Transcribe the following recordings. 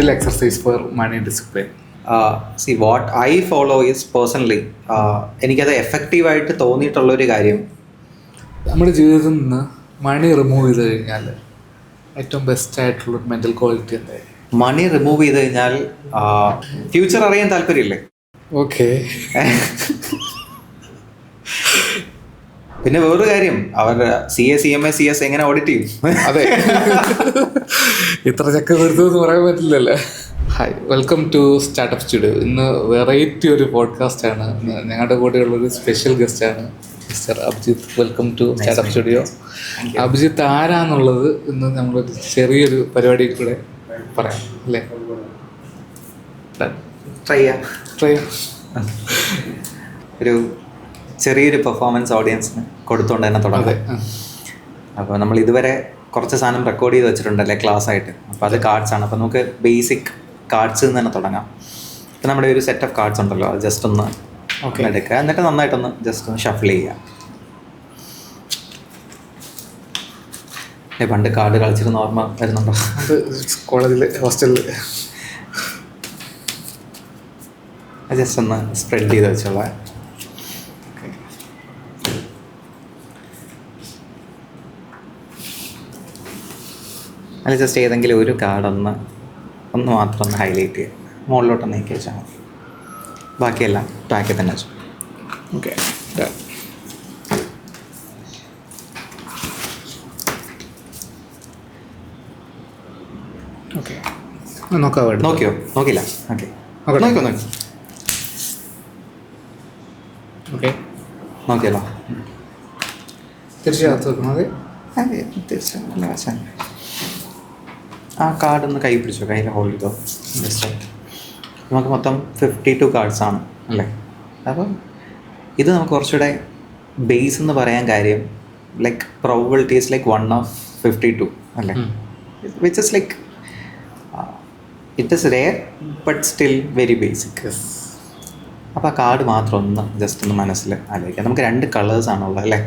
mental exercise for money discipline? See, what I follow is personally, എനിക്കത് എഫക്റ്റീവായിട്ട് തോന്നിയിട്ടുള്ളൊരു കാര്യം, നമ്മുടെ ജീവിതത്തിൽ നിന്ന് മണി റിമൂവ് ചെയ്ത് കഴിഞ്ഞാൽ ഏറ്റവും ബെസ്റ്റ് ആയിട്ടുള്ള മെൻ്റൽ ക്വാളിറ്റി എന്തായിരിക്കും? മണി റിമൂവ് ചെയ്ത് കഴിഞ്ഞാൽ ഫ്യൂച്ചർ അറിയാൻ താല്പര്യമില്ലേ? ഓക്കെ. പിന്നെ വേറൊരു കാര്യം, അവർ CA CMA CS എങ്ങനെ ഓഡിറ്റ് ചെയ്യും? അതെ, ഇത്ര ചക്ക വരുത്തുമെന്ന് പറയാൻ പറ്റില്ലല്ലേ. Hi, welcome to startup studio. ഇന്ന് വെറൈറ്റി ഒരു പോഡ്കാസ്റ്റാണ്. ഞങ്ങളുടെ കൂടെയുള്ളൊരു സ്പെഷ്യൽ ഗസ്റ്റാണ് mister Abhijith. Welcome to startup studio. Abhijith ആരാന്നുള്ളത് ഇന്ന് നമ്മളൊരു ചെറിയൊരു പരിപാടി കൂടെ പറയാം അല്ലേ? ട്രൈ ചെയ്യാം. ഒരു ചെറിയൊരു പെർഫോമൻസ് ഓഡിയൻസിന് കൊടുത്തുകൊണ്ട് തന്നെ തുടങ്ങാം. അപ്പോൾ നമ്മൾ ഇതുവരെ കുറച്ച് സാധനം റെക്കോർഡ് ചെയ്ത് വെച്ചിട്ടുണ്ടല്ലേ ക്ലാസ് ആയിട്ട്. അപ്പോൾ അത് കാർഡ്സ് ആണ്. അപ്പോൾ നമുക്ക് ബേസിക് കാർഡ്സിൽ നിന്ന് തന്നെ തുടങ്ങാം. ഇപ്പോൾ നമ്മുടെ ഒരു സെറ്റ് ഓഫ് കാർഡ്സ് ഉണ്ടല്ലോ, അത് ജസ്റ്റ് ഒന്ന് എടുക്കുക, എന്നിട്ട് നന്നായിട്ടൊന്ന് ജസ്റ്റ് ഒന്ന് ഷഫിൾ ചെയ്യുക. പണ്ട് കാർഡ് കളിച്ചിരുന്ന ഓർമ്മ വരുന്നുണ്ടോ? അത് കോളേജിൽ ഹോസ്റ്റലിൽ ജസ്റ്റ് ഒന്ന് സ്പ്രെഡ് ചെയ്ത് വെച്ചോളാം. അതിൽ ജസ്റ്റ് ഏതെങ്കിലും ഒരു കാർഡ് ഒന്ന് മാത്രം ഒന്ന് ഹൈലൈറ്റ് ചെയ്യുക, മുകളിലോട്ടൊന്ന് നീക്കി വെച്ചാൽ മതി. ബാക്കിയെല്ലാം ബാക്കി തന്നെ വെച്ചു. ഓക്കെ. ഓക്കെ, നോക്കാം. നോക്കിയോ? നോക്കില്ല? ഓക്കെ, നോക്കിയോ? ഓക്കെ, നോക്കിയല്ലോ. തീർച്ചയായിട്ടും വെക്കുന്നത്. അതെ, തീർച്ചയായും. ആ കാർഡൊന്ന് കൈ പിടിച്ചോ, കയ്യിൽ ഹോൾഡ് ചെയ്തോ. ജസ്റ്റ് നമുക്ക് മൊത്തം 52 കാർഡ്സാണ് അല്ലേ? അപ്പം ഇത് നമുക്ക് കുറച്ചുകൂടെ ബേസ് എന്ന് പറയാൻ കാര്യം, ലൈക്ക് പ്രോബബിലിറ്റി ഈസ് ലൈക്ക് 1/52 അല്ലേ? Which is like it is rare but still very basic. അപ്പോൾ ആ കാർഡ് മാത്രം ഒന്ന് ജസ്റ്റ് ഒന്ന് മനസ്സിൽ ആലോചിക്കാം. നമുക്ക് 2 കളേഴ്സാണുള്ളത് അല്ലേ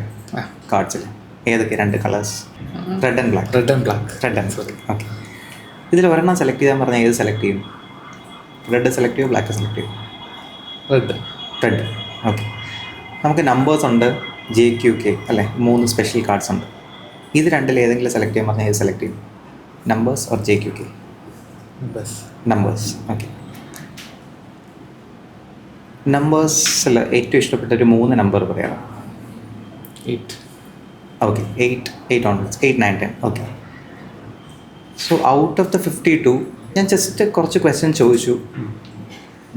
കാർഡ്സിൽ? ഏതൊക്കെ 2 colours? Red and black. Okay, ഇതിൽ ഒരെണ്ണം സെലക്ട് ചെയ്യാൻ പറഞ്ഞാൽ ഏത് സെലക്ട് ചെയ്യും? റെഡ് സെലക്ട് ചെയ്യും, ബ്ലാക്ക് സെലക്ട് ചെയ്യും? റെഡ്. ഓക്കെ, നമുക്ക് നമ്പേഴ്സ് ഉണ്ട്, JQK അല്ലേ? 3 സ്പെഷ്യൽ കാർഡ്സ് ഉണ്ട്. ഇത് രണ്ടിൽ ഏതെങ്കിലും സെലക്ട് ചെയ്യാൻ പറഞ്ഞാൽ ഏത് സെലക്ട് ചെയ്യും? Numbers or JQK? Numbers. Okay, നമ്പേഴ്സിൽ ഏറ്റവും ഇഷ്ടപ്പെട്ട ഒരു 3 നമ്പർ പറയാം. 8. Okay, 8 onwards, 8, 9, 10. Okay, so out of the 52 ഞാൻ ജസ്റ്റ് കുറച്ച് ക്വസ്റ്റ്യൻ ചോദിച്ചു.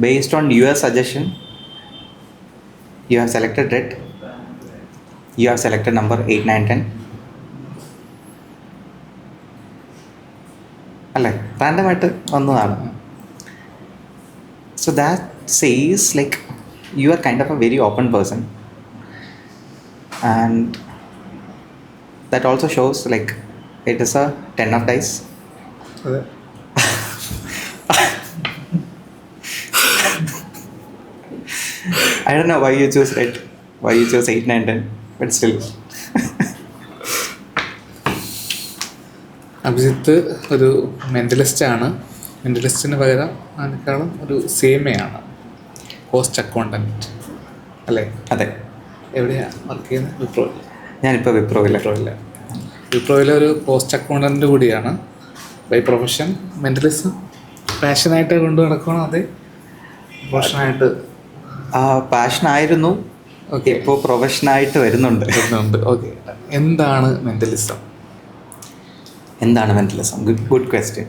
Based on your suggestion you have selected red, you have selected number 8, 9, 10 അല്ലേ? റാൻഡമായിട്ട് വന്നതാണ്. So that says like you are kind of a very open person, and that also shows like it is a 10 of dice. I don't know why you choose red, why you choose 8, 9, 10, but still. Abhijith ഒരു മെൻ്റലിസ്റ്റാണ്. മെൻ്റലിസ്റ്റിന് പകരം അതിനേക്കാളും ഒരു CMA-ആണ്, cost accountant അല്ലേ? അതെ. എവിടെയാണ് work ചെയ്യുന്നത്? വിപ്രോയിൽ. ഞാനിപ്പോൾ വിപ്രോയിലെ ഒരു കോസ്റ്റ് അക്കൗണ്ടൻറ്റ് കൂടിയാണ് ബൈ പ്രൊഫഷൻ. മെൻ്റലിസം പാഷനായിട്ട് കൊണ്ട് നടക്കണം? അതെ, പ്രൊഫഷനായിട്ട്. പാഷനായിരുന്നു, ഓക്കെ, ഇപ്പോൾ പ്രൊഫഷനായിട്ട് വരുന്നുണ്ട്. ഓക്കെ, എന്താണ് മെൻ്റലിസം? Good question.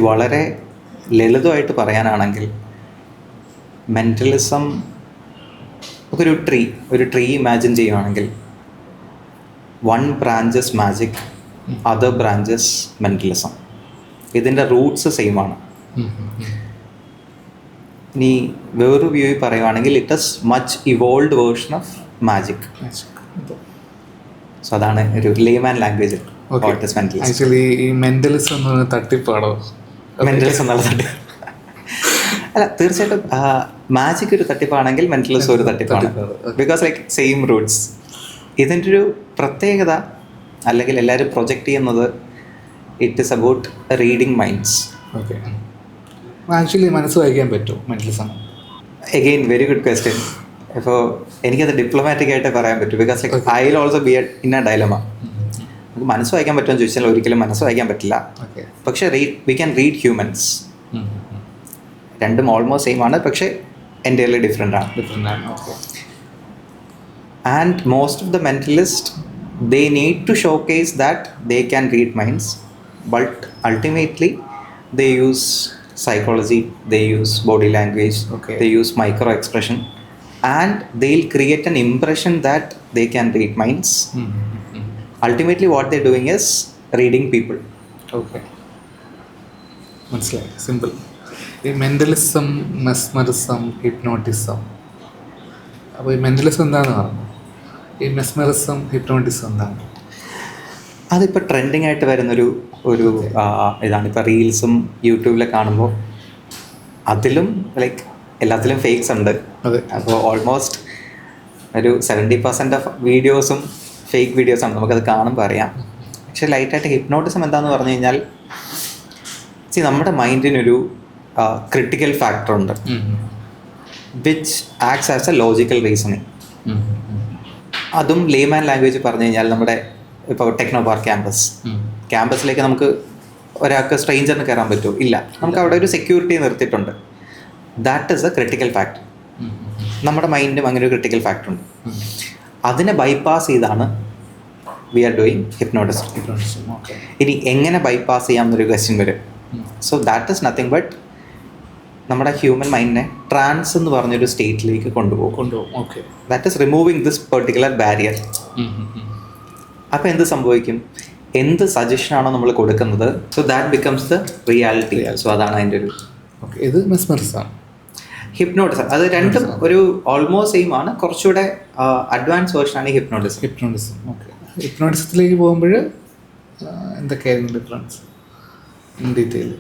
വളരെ ലളിതമായിട്ട് പറയാനാണെങ്കിൽ മെൻ്റലിസം ഒരു ട്രീ ഇമാജിൻ ചെയ്യുകയാണെങ്കിൽ 1 branches magic, other branches mentalism. ഇതിൻ്റെ റൂട്ട്സ് സെയിം ആണ്. ഇനി വേറൊരു വ്യൂ പറയുകയാണെങ്കിൽ it is much evolve version of magic. So അതാണ് ഒരു ലേമാൻ ലാംഗ്വേജ്. ആക്ച്വലി ഈ മെൻ്റലിസം തട്ടിപ്പാണോ? മെൻ്റലിസം എന്നുള്ള തട്ടിപ്പ് അല്ല, തീർച്ചയായിട്ടും മാജിക് ഒരു തട്ടിപ്പാണെങ്കിൽ മെൻ്റലിസം ഒരു തട്ടിപ്പാണ്. Because like same Roots. ഇതിൻ്റെ ഒരു പ്രത്യേകത, അല്ലെങ്കിൽ എല്ലാവരും പ്രൊജക്റ്റ് ചെയ്യുന്നത് it is about reading minds. Okay. Actually മനസ്സ് വായിക്കാൻ പറ്റുമോ mentalism? Again very good question. ഇപ്പോൾ എനിക്കത് ഡിപ്ലോമാറ്റിക് ആയിട്ട് പറയാൻ പറ്റും. Because like I will also be in A dilemma. നമുക്ക് മനസ്സ് വായിക്കാൻ പറ്റുമെന്ന് ചോദിച്ചാൽ ഒരിക്കലും മനസ്സ് വായിക്കാൻ പറ്റില്ല. പക്ഷേ വി ക്യാൻ റീഡ് ഹ്യൂമൻസ്. രണ്ടും ഓൾമോസ്റ്റ് സെയിം ആണ്, പക്ഷേ എൻ്റയർലി ഡിഫറെൻ്റ് ആണ്. And most of the mentalist they need to showcase that they can read minds, but ultimately they use psychology, they use body language, they use micro expression, and they'll create an impression that they can read minds. Ultimately what they're doing is reading people. Okay, മനസ്സിലായി. Simple. ഈ mentalism, mesmerism, hypnotism. അപ്പോൾ ഈ mentalism എന്താണെന്ന് പറഞ്ഞു, ഈ mesmerism, hypnotism എന്താണ്? അതിപ്പോൾ trending ആയിട്ട് വരുന്നൊരു ഇതാണ്. ഇപ്പോൾ റീൽസും യൂട്യൂബിലൊക്കെ കാണുമ്പോൾ അതിലും ലൈക്ക് എല്ലാത്തിലും ഫേക്സ് ഉണ്ട്. അപ്പോൾ ഓൾമോസ്റ്റ് ഒരു 70% ഓഫ് വീഡിയോസും ഫേക്ക് വീഡിയോസാണ്. നമുക്കത് കാണുമ്പോൾ അറിയാം. പക്ഷേ ലൈറ്റായിട്ട് ഹിപ്നോട്ടിസം എന്താണെന്ന് പറഞ്ഞു കഴിഞ്ഞാൽ, നമ്മുടെ മൈൻഡിനൊരു ക്രിട്ടിക്കൽ ഫാക്ടർ ഉണ്ട്, which acts as A logical reasoning. അതും ലേമാൻ ലാംഗ്വേജ് പറഞ്ഞു കഴിഞ്ഞാൽ, നമ്മുടെ ഇപ്പോൾ ടെക്നോ പാർക്ക് ക്യാമ്പസിലേക്ക് നമുക്ക് ഒരാൾക്ക് സ്ട്രേഞ്ചറിന് കയറാൻ പറ്റുമോ? ഇല്ല. നമുക്ക് അവിടെ ഒരു സെക്യൂരിറ്റി നിർത്തിയിട്ടുണ്ട്. That is A critical factor. നമ്മുടെ മൈൻഡും അങ്ങനെ ഒരു ക്രിട്ടിക്കൽ ഫാക്ടർ ഉണ്ട്. അതിനെ ബൈപ്പാസ് ചെയ്താണ് വി ആർ ഡൂയിങ് ഹിപ്നോട്ടിസം. ഇനി എങ്ങനെ ബൈപ്പാസ് ചെയ്യാം എന്നൊരു ക്വസ്റ്റ്യൻ വരും. So that is nothing but നമ്മുടെ ഹ്യൂമൻ മൈൻഡിനെ ട്രാൻസ് എന്ന് പറഞ്ഞൊരു സ്റ്റേറ്റിലേക്ക് കൊണ്ടുപോകും. That is removing this particular barrier. അപ്പോൾ എന്ത് സംഭവിക്കും? എന്ത് സജഷനാണോ നമ്മൾ കൊടുക്കുന്നത്, so that becomes the reality. So അതാണ് അതിൻ്റെ ഒരു ഇത് മെസ്മറിസം, ഹിപ്നോട്ടിസം. അത് രണ്ടും ഒരു ഓൾമോസ്റ്റ് സെയിം ആണ്. കുറച്ചുകൂടെ അഡ്വാൻസ് വേർഷനാണ് ഈ ഹിപ്നോട്ടിസം. ഹിപ്നോട്ടിസത്തിലേക്ക് പോകുമ്പോൾ എന്തൊക്കെയായിരുന്നു ഡിഫറൻസ് ഇൻ ഡീറ്റെയിൽ?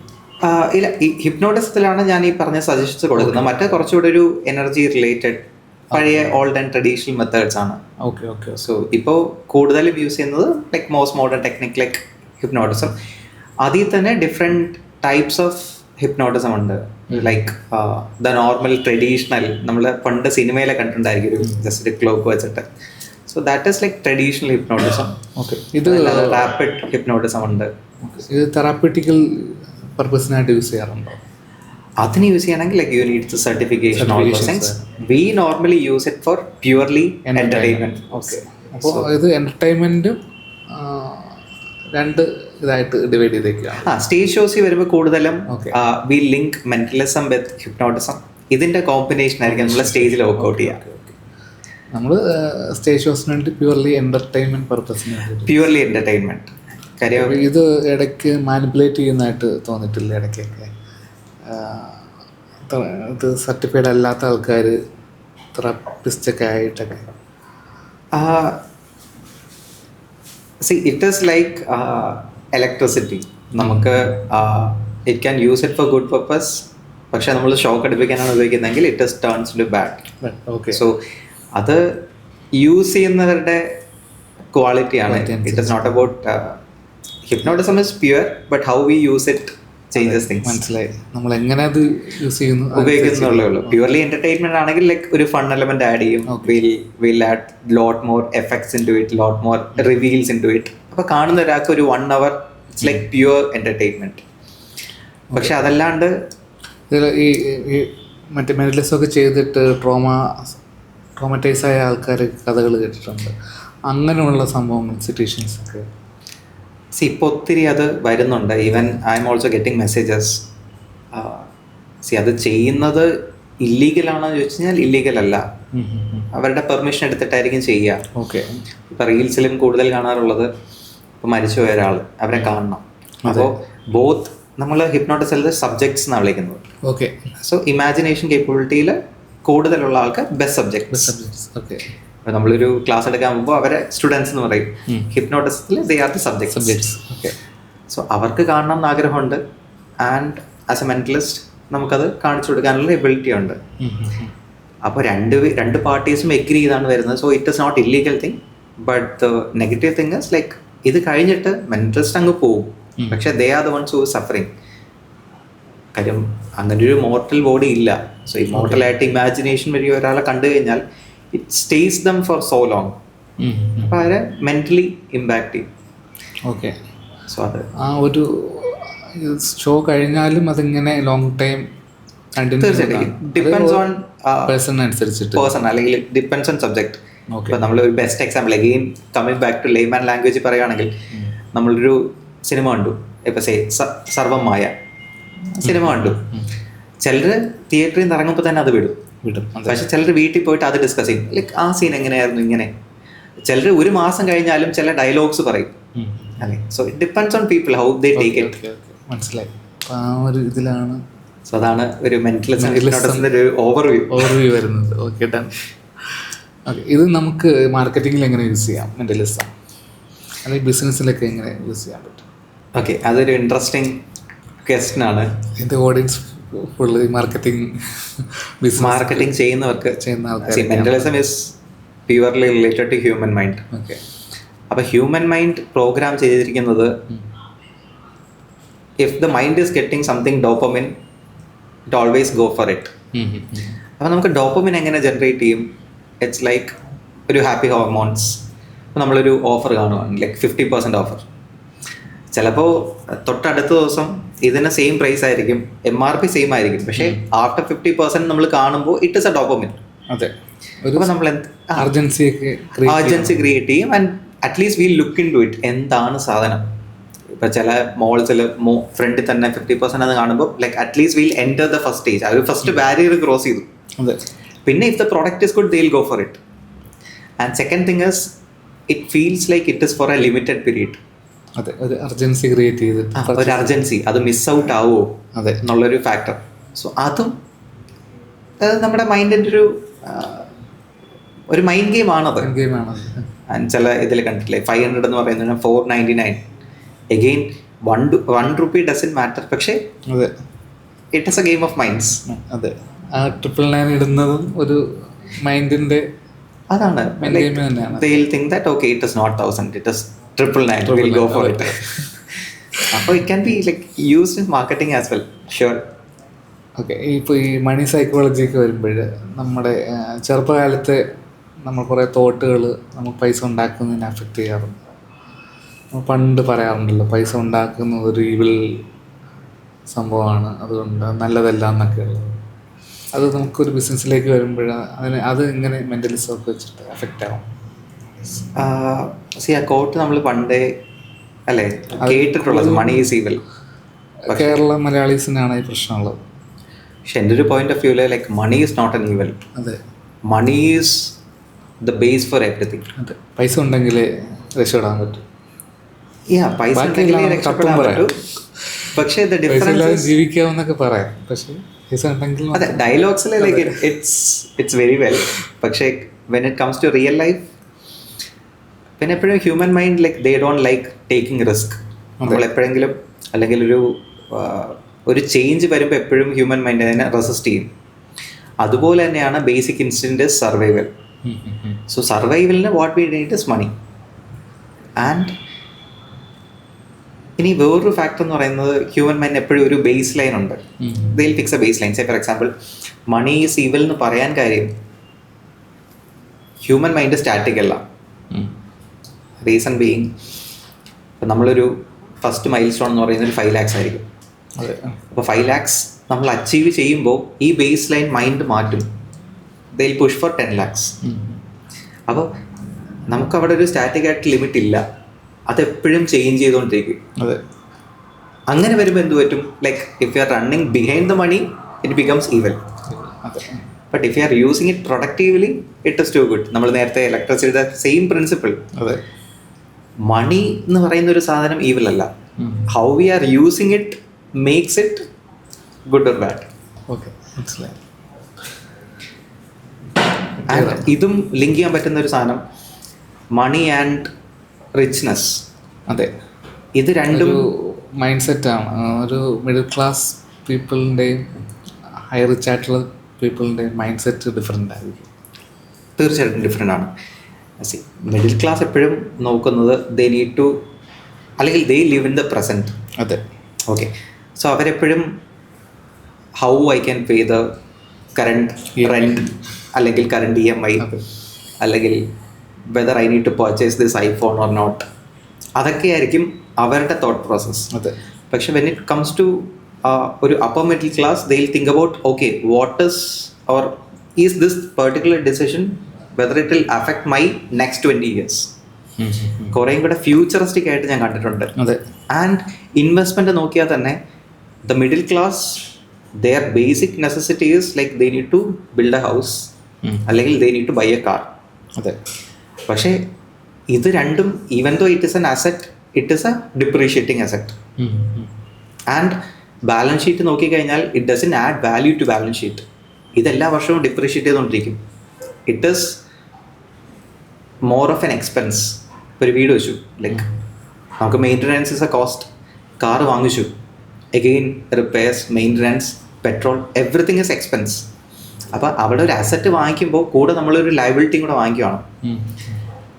ഇല്ല, ഈ ഹിപ്നോട്ടിസത്തിലാണ് ഞാൻ ഈ പറഞ്ഞ സജഷൻസ് കൊടുക്കുന്നത്. മറ്റേ കുറച്ചുകൂടെ ഒരു എനർജി റിലേറ്റഡ് പഴയ ഓൾഡ് ആൻഡ് ട്രഡീഷണൽ മെത്തേഡ്സ് ആണ്. സോ ഇപ്പോൾ കൂടുതലും യൂസ് ചെയ്യുന്നത് like most modern technique like hypnotism. അതിൽ തന്നെ ഡിഫറെൻറ്റ് ടൈപ്സ് ഓഫ് ഹിപ്നോട്ടിസം ഉണ്ട്. ലൈക്ക് ദ നോർമൽ ട്രഡീഷണൽ, നമ്മൾ പണ്ട് സിനിമയിലെ കണ്ടിട്ടുണ്ടായിരിക്കും, ഒരു ജസ്റ്റ് ക്ലോക്ക് വെച്ചിട്ട്. So that is like traditional hypnotism. ഇത് റാപ്പിഡ് ഹിപ്നോട്ടിസം ഉണ്ട്. ഇത് തെറാപ്യൂട്ടിക്കൽ പർപ്പസിനായിട്ട് യൂസ് ചെയ്യാറുണ്ടോ? അതിന് യൂസ് ചെയ്യണമെങ്കിൽ like you need the certification, all those things. We normally use it four purely entertainment. അപ്പോൾ ഇത് എന്റർടൈൻമെന്റും രണ്ട് ഇതായിട്ട് ഡിവൈഡ് ചെയ്തേക്കുകയാണ്. സ്റ്റേജ് ഷോസിൽ വരുമ്പോൾ കൂടുതലും വി ലിങ്ക് മെന്റലിസം വിത്ത് ഹിപ്നോട്ടിസം. ഇതിന്റെ കോമ്പിനേഷൻ ആയിരിക്കും നമ്മൾ സ്റ്റേജിൽ വർക്ക്ഔട്ട് ചെയ്യുക. നമ്മൾ സ്റ്റേജ് ഷോസിന് വേണ്ടി പ്യുവർലി എന്റർടൈൻമെന്റ് പർപ്പസിന്, പ്യുവർലി എന്റർടൈൻമെന്റ്. കാര്യം ഇത് ഇടയ്ക്ക് മാനിപ്പുലേറ്റ് ചെയ്യുന്നതായിട്ട് തോന്നിയിട്ടില്ല ഇടയ്ക്കൊക്കെ? ഇത് സർട്ടിഫൈഡ് അല്ലാത്ത ആൾക്കാർ തെറാപ്പിസ്റ്റൊക്കെ ആയിട്ടൊക്കെ. It is like electricity. നമുക്ക് it can use it for good purpose. പക്ഷെ നമ്മൾ ഷോക്ക് അടുപ്പിക്കാനാണ് ഉപയോഗിക്കുന്നതെങ്കിൽ it is turns to bad. So അത് യൂസ് ചെയ്യുന്നവരുടെ ക്വാളിറ്റിയാണ്. It is not about hypnotism is pure, but how we use it changes things. മനസ്സിലായി. നമ്മൾ എങ്ങനെ അത് യൂസ് ചെയ്യുന്നു, ഉപയോഗിക്കുന്നുള്ളേ ഉള്ളൂ. പ്യുവർലി എന്റർടൈൻമെന്റ് ആണെങ്കിൽ ലൈക്ക് ഒരു ഫൺ എലമെന്റ് ആഡ് ചെയ്യും. Will add lot more effects into it, lot more reveals into it. അപ്പൊ കാണുന്ന ഒരാൾക്ക് ഒരു 1 hour it's like pure entertainment. പക്ഷെ അതല്ലാണ്ട് ഈ മറ്റേ മെന്റലിസം ഒക്കെ ചെയ്തിട്ട് ട്രോമറ്റൈസ് ആയ ആൾക്കാർ കഥകൾ കേട്ടിട്ടുണ്ട്. അങ്ങനെയുള്ള സംഭവങ്ങൾ, സിറ്റുവേഷൻസ് ഒക്കെ ഇപ്പോൾ ഒത്തിരി അത് വരുന്നുണ്ട്. Even I am also getting messages. അത് ചെയ്യുന്നത് ഇല്ലീഗലാണോ എന്ന് ചോദിച്ചു കഴിഞ്ഞാൽ ഇല്ലീഗൽ അല്ല. അവരുടെ പെർമിഷൻ എടുത്തിട്ടായിരിക്കും ചെയ്യുക. ഇപ്പം റീൽസിലും കൂടുതൽ കാണാറുള്ളത് ഇപ്പോൾ മരിച്ചുപോയ ഒരാൾ, അവരെ കാണണം. അപ്പോൾ ബോത്ത് നമ്മൾ ഹിപ്നോട്ടിസത്തിൽ സബ്ജക്ട്സ് എന്നാണ് വിളിക്കുന്നത്. സോ ഇമാജിനേഷൻ കേപ്പബിലിറ്റിയിൽ കൂടുതലുള്ള ആൾക്ക് ബെസ്റ്റ് സബ്ജക്ട്സ്. നമ്മളൊരു ക്ലാസ് എടുക്കാൻ പോകുമ്പോൾ അവരെ സ്റ്റുഡൻസ് എന്ന് പറയും. ഹിപ്നോട്ടിസത്തിൽ they are the subjects. So അവർക്ക് കാണണം എന്ന് ആഗ്രഹമുണ്ട്. ആൻഡ് ആസ് എ മെന്റലിസ്റ്റ് നമുക്കത് കാണിച്ചു കൊടുക്കാനുള്ള എബിലിറ്റി ഉണ്ട്. അപ്പോൾ രണ്ട് പാർട്ടീസും എഗ്രി ചെയ്താണ് വരുന്നത്. So it is not illegal thing. But the negative thing is like ഇത് കഴിഞ്ഞിട്ട് മെന്റലിസ്റ്റ് അങ്ങ് പോകും. പക്ഷെ they are the ones who suffering. കാര്യം അങ്ങനെ ഒരു മോർട്ടൽ ബോഡി ഇല്ല. സോ ഈ മോർട്ടലായിട്ട് ഇമാജിനേഷൻ വഴി ഒരാളെ കണ്ടു കഴിഞ്ഞാൽ it stays them for so long. അപ്പോൾ അവരെ മെൻ്റലി ഇമ്പാക്ട് ചെയ്യും. ഓക്കെ. സോ അത് ആ ഒരു ഷോ കഴിഞ്ഞാലും അതിങ്ങനെ ലോങ് ടൈം തീർച്ചയായിട്ടും ഡിപ്പെൻഡ്സ് ഓൺ പേഴ്സൺ അനുസരിച്ചിട്ട്, പേഴ്സൺ അല്ലെങ്കിൽ ഡിപ്പെൻഡ്സ് ഓൺ സബ്ജക്ട്. ഓക്കെ. ഇപ്പം നമ്മൾ ഒരു best example again coming back to layman language പറയുകയാണെങ്കിൽ, നമ്മളൊരു സിനിമ കണ്ടു, ഇപ്പം സർവമായ സിനിമ കണ്ടു. ചിലർ തിയേറ്ററിൽ നിന്ന് ഇറങ്ങുമ്പോൾ തന്നെ അത് വിടും. പക്ഷെ ചിലർ വീട്ടിൽ പോയിട്ട് അത് ഡിസ്കസ് ചെയ്യും. ലൈക്ക് ആ സീൻ എങ്ങനെയായിരുന്നു ഇങ്ങനെ. ചിലർ ഒരു മാസം കഴിഞ്ഞാലും ചില ഡയലോഗ്സ് പറയും. അല്ലേ? So it depends on people how they take it. മനസ്സിലായി. ആ ഒരു ഇതിലാണ്. സോ അതാണ് ഒരു മെന്റലിസത്തിന്റെ ഒരു ഓവർവ്യൂ വരുന്നത്. Okay, done. ഓക്കെ, ഇത് നമുക്ക് മാർക്കറ്റിങ്ങിൽ എങ്ങനെ യൂസ് ചെയ്യാം മെന്റലിസം, അല്ലെങ്കിൽ ബിസിനസ്സിലൊക്കെ എങ്ങനെ യൂസ് ചെയ്യാൻ പറ്റും? ഓക്കെ, അതൊരു ഇൻട്രസ്റ്റിംഗ് ക്വസ്റ്റ്യൻ ആണ്. എൻ്റെ ഓഡിയൻസ് ഫുള്ള് മാർക്കറ്റിംഗ് ചെയ്യുന്നവർക്ക് ചെയ്യുന്ന ആൾക്കാർ. Mentalism is purely related to human mind. Okay. അപ്പോൾ ഹ്യൂമൻ മൈൻഡ് പ്രോഗ്രാം ചെയ്തിരിക്കുന്നത്, if the mind is getting something dopamine, it always go for it. അപ്പോൾ നമുക്ക് ഡോപ്പമിൻ എങ്ങനെ ജനറേറ്റ് ചെയ്യും? ഇറ്റ്സ് ലൈക്ക് ഒരു ഹാപ്പി ഹോർമോൺസ്. അപ്പോൾ നമ്മളൊരു ഓഫർ കാണുവാണ്, ലൈക്ക് 50% ഓഫർ. ചിലപ്പോൾ തൊട്ടടുത്ത ദിവസം ഇതിന് സെയിം പ്രൈസ് ആയിരിക്കും, MRP സെയിം ആയിരിക്കും, പക്ഷേ ആഫ്റ്റർ 50% നമ്മൾ കാണുമ്പോൾ ഇറ്റ് ഇസ് എ ഡോപ്പമിൻ. അതെ. അപ്പോൾ നമ്മൾ അർജൻസി ക്രിയേറ്റ് ചെയ്യും. And at least we'll look into it, എന്താണ് സാധനം. ഇപ്പം ചില മോൾസിൽ ഫ്രണ്ടിൽ തന്നെ 50% എന്ന് കാണുമ്പോൾ like at least we'll enter the first stage. അത് ഫസ്റ്റ് ബാരിയർ ക്രോസ് ചെയ്തു. അതെ. പിന്നെ if the product is good, they will go for it. And second thing is it feels like it is for a limited period. അതെ, ഒരു urgency create ചെയ്തിട്ട്, ഒരു urgency, അത് miss out ആവുമോ അതെ എന്നുള്ളൊരു ഫാക്ടർ. സോ അതും നമ്മുടെ മൈൻഡിൻ്റെ ഒരു മൈൻഡ് ഗെയിം ആണത്. ചില ഇതിൽ കണ്ടിട്ടില്ലേ, 500 എന്ന് പറയുന്നതിന് 499. എഗെയിൻ 1 rupee ഡസൻറ്റ് മാറ്റർ, പക്ഷേ അതെ it is A game of minds. അതെ, ആ 999 ഇടുന്നതും ഒരു മൈൻഡിന്റെ അതാണ്. They will think that okay, it is not 1000, it is 999, we'll go for it. അപ്പോൾ it can be like used in marketing as well. Sure. Okay. ഇപ്പോൾ ഈ മണി സൈക്കോളജിയൊക്കെ വരുമ്പോൾ നമ്മുടെ ചെറുപ്പകാലത്തെ നമ്മൾ കുറേ തോട്ടുകൾ നമുക്ക് പൈസ ഉണ്ടാക്കുന്നതിനെ അഫക്റ്റ് ചെയ്യാറുണ്ട്. പണ്ട് പറയാറുണ്ടല്ലോ, പൈസ ഉണ്ടാക്കുന്നത് ഒരു ഈവിൾ സംഭവമാണ്, അതുകൊണ്ട് നല്ലതല്ല എന്നൊക്കെ ഉള്ളത്. അത് നമുക്കൊരു ബിസിനസ്സിലേക്ക് വരുമ്പോൾ അത് ഇങ്ങനെ മെൻ്റലിസം ഒക്കെ വെച്ചിട്ട് അഫക്റ്റ് ആവും. ആ കോട്ട് നമ്മൾ പണ്ടേ അല്ലേ കേട്ടിട്ടുള്ളത്, മണി ഈസ് ഈവിൾ. കേരള മലയാളീസിനാണ് ഈ പ്രശ്നമുള്ളത്. പക്ഷെ എൻ്റെ ഒരു പോയിന്റ് ഓഫ് വ്യൂവിൽ like money is not an evil. അതെ, money is the base for everything. അതെ, പൈസ ഉണ്ടെങ്കിൽ രക്ഷപ്പെടാൻ പറ്റും. പൈസ പക്ഷേ ജീവിക്കാമെന്നൊക്കെ പറയാം, പക്ഷേ പൈസ ഉണ്ടെങ്കിൽ അതെ ഡയലോഗ്സിൽ ലൈക്ക് ഇറ്റ്സ് വെരി വെൽ. പക്ഷേ when it comes to real life, പിന്നെ എപ്പോഴും human mind like they don't like taking risk. നമ്മൾ എപ്പോഴെങ്കിലും അല്ലെങ്കിൽ ഒരു ചേഞ്ച് വരുമ്പോൾ എപ്പോഴും ഹ്യൂമൻ മൈൻഡ് അതിനെ റെസിസ്റ്റ് ചെയ്യും. അതുപോലെ തന്നെയാണ് ബേസിക് ഇൻസ്റ്റിൻറ്റ് സർവൈവൽ. സോ സർവൈവലിന് what we need is money. And ഇനി വേറൊരു ഫാക്ടർ എന്ന് പറയുന്നത്, ഹ്യൂമൻ മൈൻഡ് എപ്പോഴും ഒരു ബേസ് ലൈൻ ഉണ്ട്. They'll fix a base line. Say for example money is evil എന്ന് പറയാൻ കാര്യം, ഹ്യൂമൻ മൈൻഡ് സ്റ്റാറ്റിക് അല്ല. റീസൺ ബീയിങ്, ഇപ്പം നമ്മളൊരു ഫസ്റ്റ് മൈൽ സ്റ്റോൺ എന്ന് പറയുന്നത് 5 lakhs ആയിരിക്കും. അപ്പോൾ 5 lakhs നമ്മൾ അച്ചീവ് ചെയ്യുമ്പോൾ ഈ ബേസ് ലൈൻ മൈൻഡ് മാറ്റും. ദിൽ പുഷ് ഫോർ 10 lakhs. അപ്പോൾ നമുക്കവിടെ ഒരു സ്റ്റാറ്റിക് ആയിട്ട് ലിമിറ്റ് ഇല്ല, അതെപ്പോഴും ചേഞ്ച് ചെയ്തുകൊണ്ടിരിക്കും. അങ്ങനെ വരുമ്പോൾ എന്ത് പറ്റും, like if you are running behind the money it becomes evil. But if you are using it productively it is too good. നമ്മൾ നേരത്തെ ഇലക്ട്രിസിറ്റിയുടെ സെയിം പ്രിൻസിപ്പിൾ. മണി എന്ന് പറയുന്ന ഒരു സാധനം ഈവൽ അല്ല. How we R using it makes it good or bad. ഇതും link ചെയ്യാൻ പറ്റുന്ന ഒരു സാധനം മണി ആൻഡ് റിച്ച്നെസ്. അതെ, ഇത് രണ്ടും മൈൻഡ് സെറ്റാണ്. ഒരു മിഡിൽ ക്ലാസ് പീപ്പിളിൻ്റെയും ഹൈ റിച്ച് ആയിട്ടുള്ള പീപ്പിളിൻ്റെയും മൈൻഡ് സെറ്റ് ഡിഫറെൻ്റ് ആയിരിക്കും. തീർച്ചയായിട്ടും ഡിഫറെൻ്റ് ആണ്. മിഡിൽ ക്ലാസ് എപ്പോഴും നോക്കുന്നത് ദേ നീഡ് ടു, അല്ലെങ്കിൽ they live in the present. അതെ. ഓക്കെ, സോ അവരെപ്പോഴും how I can pay the current rent, അല്ലെങ്കിൽ കറണ്ട് EMI, അല്ലെങ്കിൽ whether I need to purchase this iPhone or not, അതൊക്കെയായിരിക്കും അവരുടെ തോട്ട് പ്രോസസ്. അതെ. പക്ഷെ വെൻ ഇറ്റ് കംസ് ടു ഒരു upper middle class, they will think about okay what is or is this particular decision whether it will affect my next 20 years. കുറേയും കൂടെ futuristic ആയിട്ട് ഞാൻ കണ്ടിട്ടുണ്ട്. ആൻഡ് ഇൻവെസ്റ്റ്മെൻറ്റ് നോക്കിയാൽ തന്നെ the middle class, their basic necessity is like they need to build a house, അല്ലെങ്കിൽ they need to buy a car. അതെ. പക്ഷേ ഇത് രണ്ടും, even though it is an asset, it is a depreciating asset. And balance sheet നോക്കിക്കഴിഞ്ഞാൽ it doesn't add value to balance sheet. ഇതെല്ലാ വർഷവും depreciate ചെയ്തുകൊണ്ടിരിക്കും. It is more of an expense. ഒരു വീട് വെച്ചു, ലൈക്ക് നമുക്ക് maintenance is a cost. Car വാങ്ങിച്ചു, again repairs, maintenance, petrol, everything is expense. അപ്പോൾ അവിടെ ഒരു അസറ്റ് വാങ്ങിക്കുമ്പോൾ കൂടെ നമ്മളൊരു ലയബിലിറ്റിയും കൂടെ വാങ്ങിക്കുകയാണ്.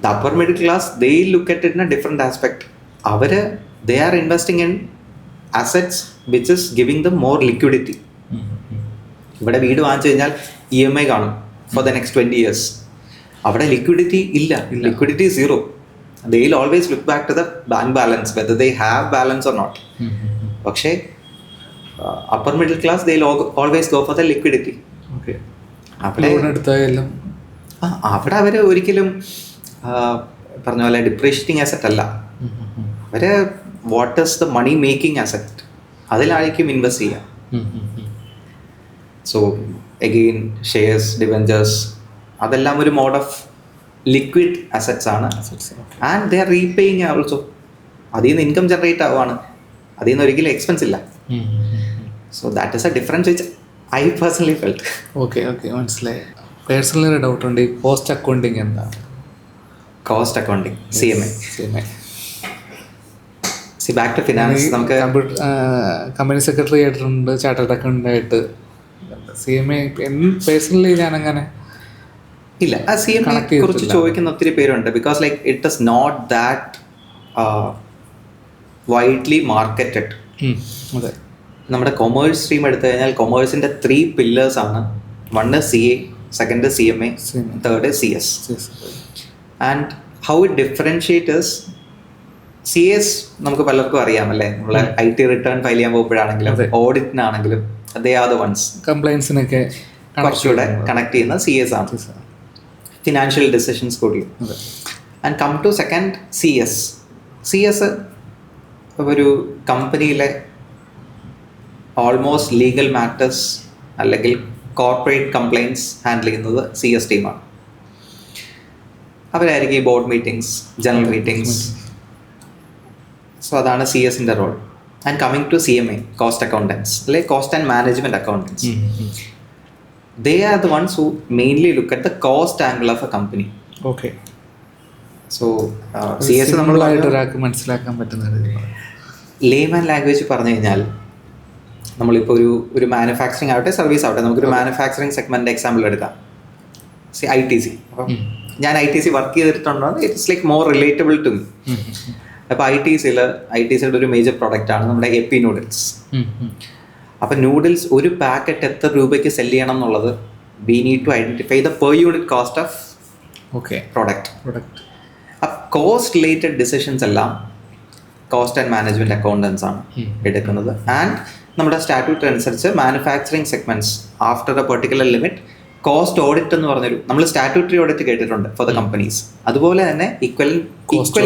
The upper middle class they look at it in a different aspect. അവർ they are investing in assets which is giving them more liquidity. ഇവിടെ വീട് വാങ്ങിച്ചു കഴിഞ്ഞാൽ EMI കാണും ഫോർ ദ നെക്സ്റ്റ് 20 years. അവിടെ ലിക്വിഡിറ്റി ഇല്ല, liquidity zero. They will always look back to the bank balance whether they have balance or not. പക്ഷേ upper middle class they always go for the liquidity. അവിടെ അവർ ഒരിക്കലും പറഞ്ഞ പോലെ depreciating asset അല്ല, അവർ what is the money making asset, അതിലായിരിക്കും invest ചെയ്യുക. സോ അഗെയിൻ ഷെയർസ്, ഡിബെഞ്ചേഴ്സ്, അതെല്ലാം ഒരു മോഡ് ഓഫ് ലിക്വിഡ് അസറ്റ്സ് ആണ്. And they are repaying also. അതിൽ നിന്ന് ഇൻകം ജനറേറ്റ് ആവുകയാണ്, അതിൽ നിന്ന് ഒരിക്കലും എക്സ്പെൻസ് ഇല്ല. So that is a difference which I personally felt. Okay, മനസ്സിലായി. പേഴ്സണലി ഒരു ഡൗട്ട് ഉണ്ട്, ഈ കോസ്റ്റ് അക്കൗണ്ടിങ് എന്താണ്? Cost accounting, CMA. Back to finance. നമുക്ക് കമ്പനി സെക്രട്ടറി ആയിട്ടുണ്ട്, ചാർട്ടേഡ് അക്കൗണ്ടന്റ് ആയിട്ട്. CMA പേഴ്സണലി ഞാനങ്ങനെ ഇല്ല. ആ CMA കുറിച്ച് ചോദിക്കുന്ന ഒത്തിരി പേരുണ്ട്. Because like it is not that widely marketed. അതെ. നമ്മുടെ കൊമേഴ്സ് സ്ട്രീം എടുത്തു കഴിഞ്ഞാൽ കൊമേഴ്സിൻ്റെ 3 pillars ആണ്. 1 is CA, 2 is CMA, 3rd is CS. And how it differentiate is, CS നമുക്ക് പലർക്കും അറിയാമല്ലേ, നമ്മളെ IT റിട്ടേൺ ഫയൽ ചെയ്യാൻ പോകുമ്പോഴാണെങ്കിലും ഓഡിറ്റിനാണെങ്കിലും ദേ ആർ ദ വൺസ്. കംപ്ലൈൻസിനൊക്കെ കുറച്ചുകൂടെ കണക്ട് ചെയ്യുന്ന CS ആണ്, ഫിനാൻഷ്യൽ ഡിസിഷൻസ് കൂടി. And come to second CS ഒരു കമ്പനിയിലെ ഓൾമോസ്റ്റ് ലീഗൽ മാറ്റേഴ്സ് അല്ലെങ്കിൽ കോർപ്പറേറ്റ് കംപ്ലൈൻറ്റ്സ് ഹാൻഡിൽ ചെയ്യുന്നത് CS ടീമാണ്. അവരായിരിക്കും ഈ board meetings, general meetings. So അതാണ് CS-ൻ്റെ role. And coming to CMA, cost accountants അല്ലെങ്കിൽ cost and management accountants, they are the ones who mainly look at the cost angle of A company. Okay. So CS നമ്മളായിട്ട് ഒരാൾക്ക് മനസ്സിലാക്കാൻ പറ്റുന്ന layman language പറഞ്ഞു കഴിഞ്ഞാൽ, നമ്മളിപ്പോൾ ഒരു മാനുഫാക്ചറിങ് ആവട്ടെ, സർവീസ് ആവട്ടെ, നമുക്കൊരു മാനുഫാക്ചറിങ് സെഗ്മെൻറ്റ് എക്സാമ്പിൾ എടുക്കാം. ITC. അപ്പം ഞാൻ ITC വർക്ക് ചെയ്തിട്ടുണ്ടോ, it's like more relatable to me. അപ്പോൾ ITCയുടെ ഒരു മേജർ പ്രോഡക്റ്റ് ആണ് നമ്മുടെ എപ്പി നൂഡിൽസ്. അപ്പം നൂഡിൽസ് ഒരു പാക്കറ്റ് എത്ര രൂപയ്ക്ക് സെല് ചെയ്യണം എന്നുള്ളത് we need to identify the per unit cost of product. അപ്പം കോസ്റ്റ് റിലേറ്റഡ് ഡിസിഷൻസ് എല്ലാം കോസ്റ്റ് ആൻഡ് മാനേജ്മെൻറ്റ് അക്കൗണ്ടൻസ് ആണ് എടുക്കുന്നത്. ആൻഡ് നമ്മുടെ സ്റ്റാറ്റ്യൂട്ട് അനുസരിച്ച് manufacturing segments after a particular limit cost audit എന്ന് പറഞ്ഞൊരു, നമ്മൾ സ്റ്റാറ്റ്യൂട്ടറി ഓഡിറ്റ് കേട്ടിട്ടുണ്ട് ഫോർ ദ കമ്പനീസ്. അതുപോലെ തന്നെ ഈക്വൽ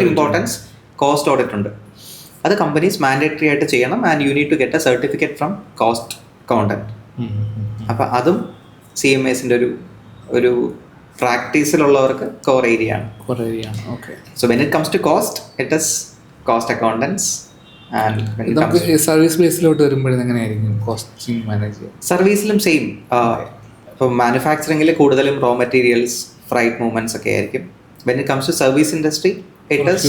ഇമ്പോർട്ടൻസ് കോസ്റ്റ് ഓഡിറ്റ് ഉണ്ട്. അത് കമ്പനീസ് മാൻഡേറ്ററി ആയിട്ട് ചെയ്യണം. And you need to get a certificate from cost accountant. അപ്പം അതും CMAസിൻ്റെ ഒരു പ്രാക്ടീസിലുള്ളവർക്ക് കോർ ഏരിയ ആണ്. So when it comes to cost, it is cost accountancy. And service ബേസിലോട്ട് വരുമ്പോഴേ എങ്ങനെയായിരിക്കും കോസ്റ്റിംഗ് മാനേജ് ചെയ്യുക? സർവീസിലും സെയിം. ഇപ്പോൾ മാനുഫാക്ചറിങ്ങിൽ കൂടുതലും റോ മെറ്റീരിയൽസ്, ഫ്രൈറ്റ് മൂവ്മെൻറ്റ്സ് ഒക്കെ ആയിരിക്കും. When it comes to service industry, it is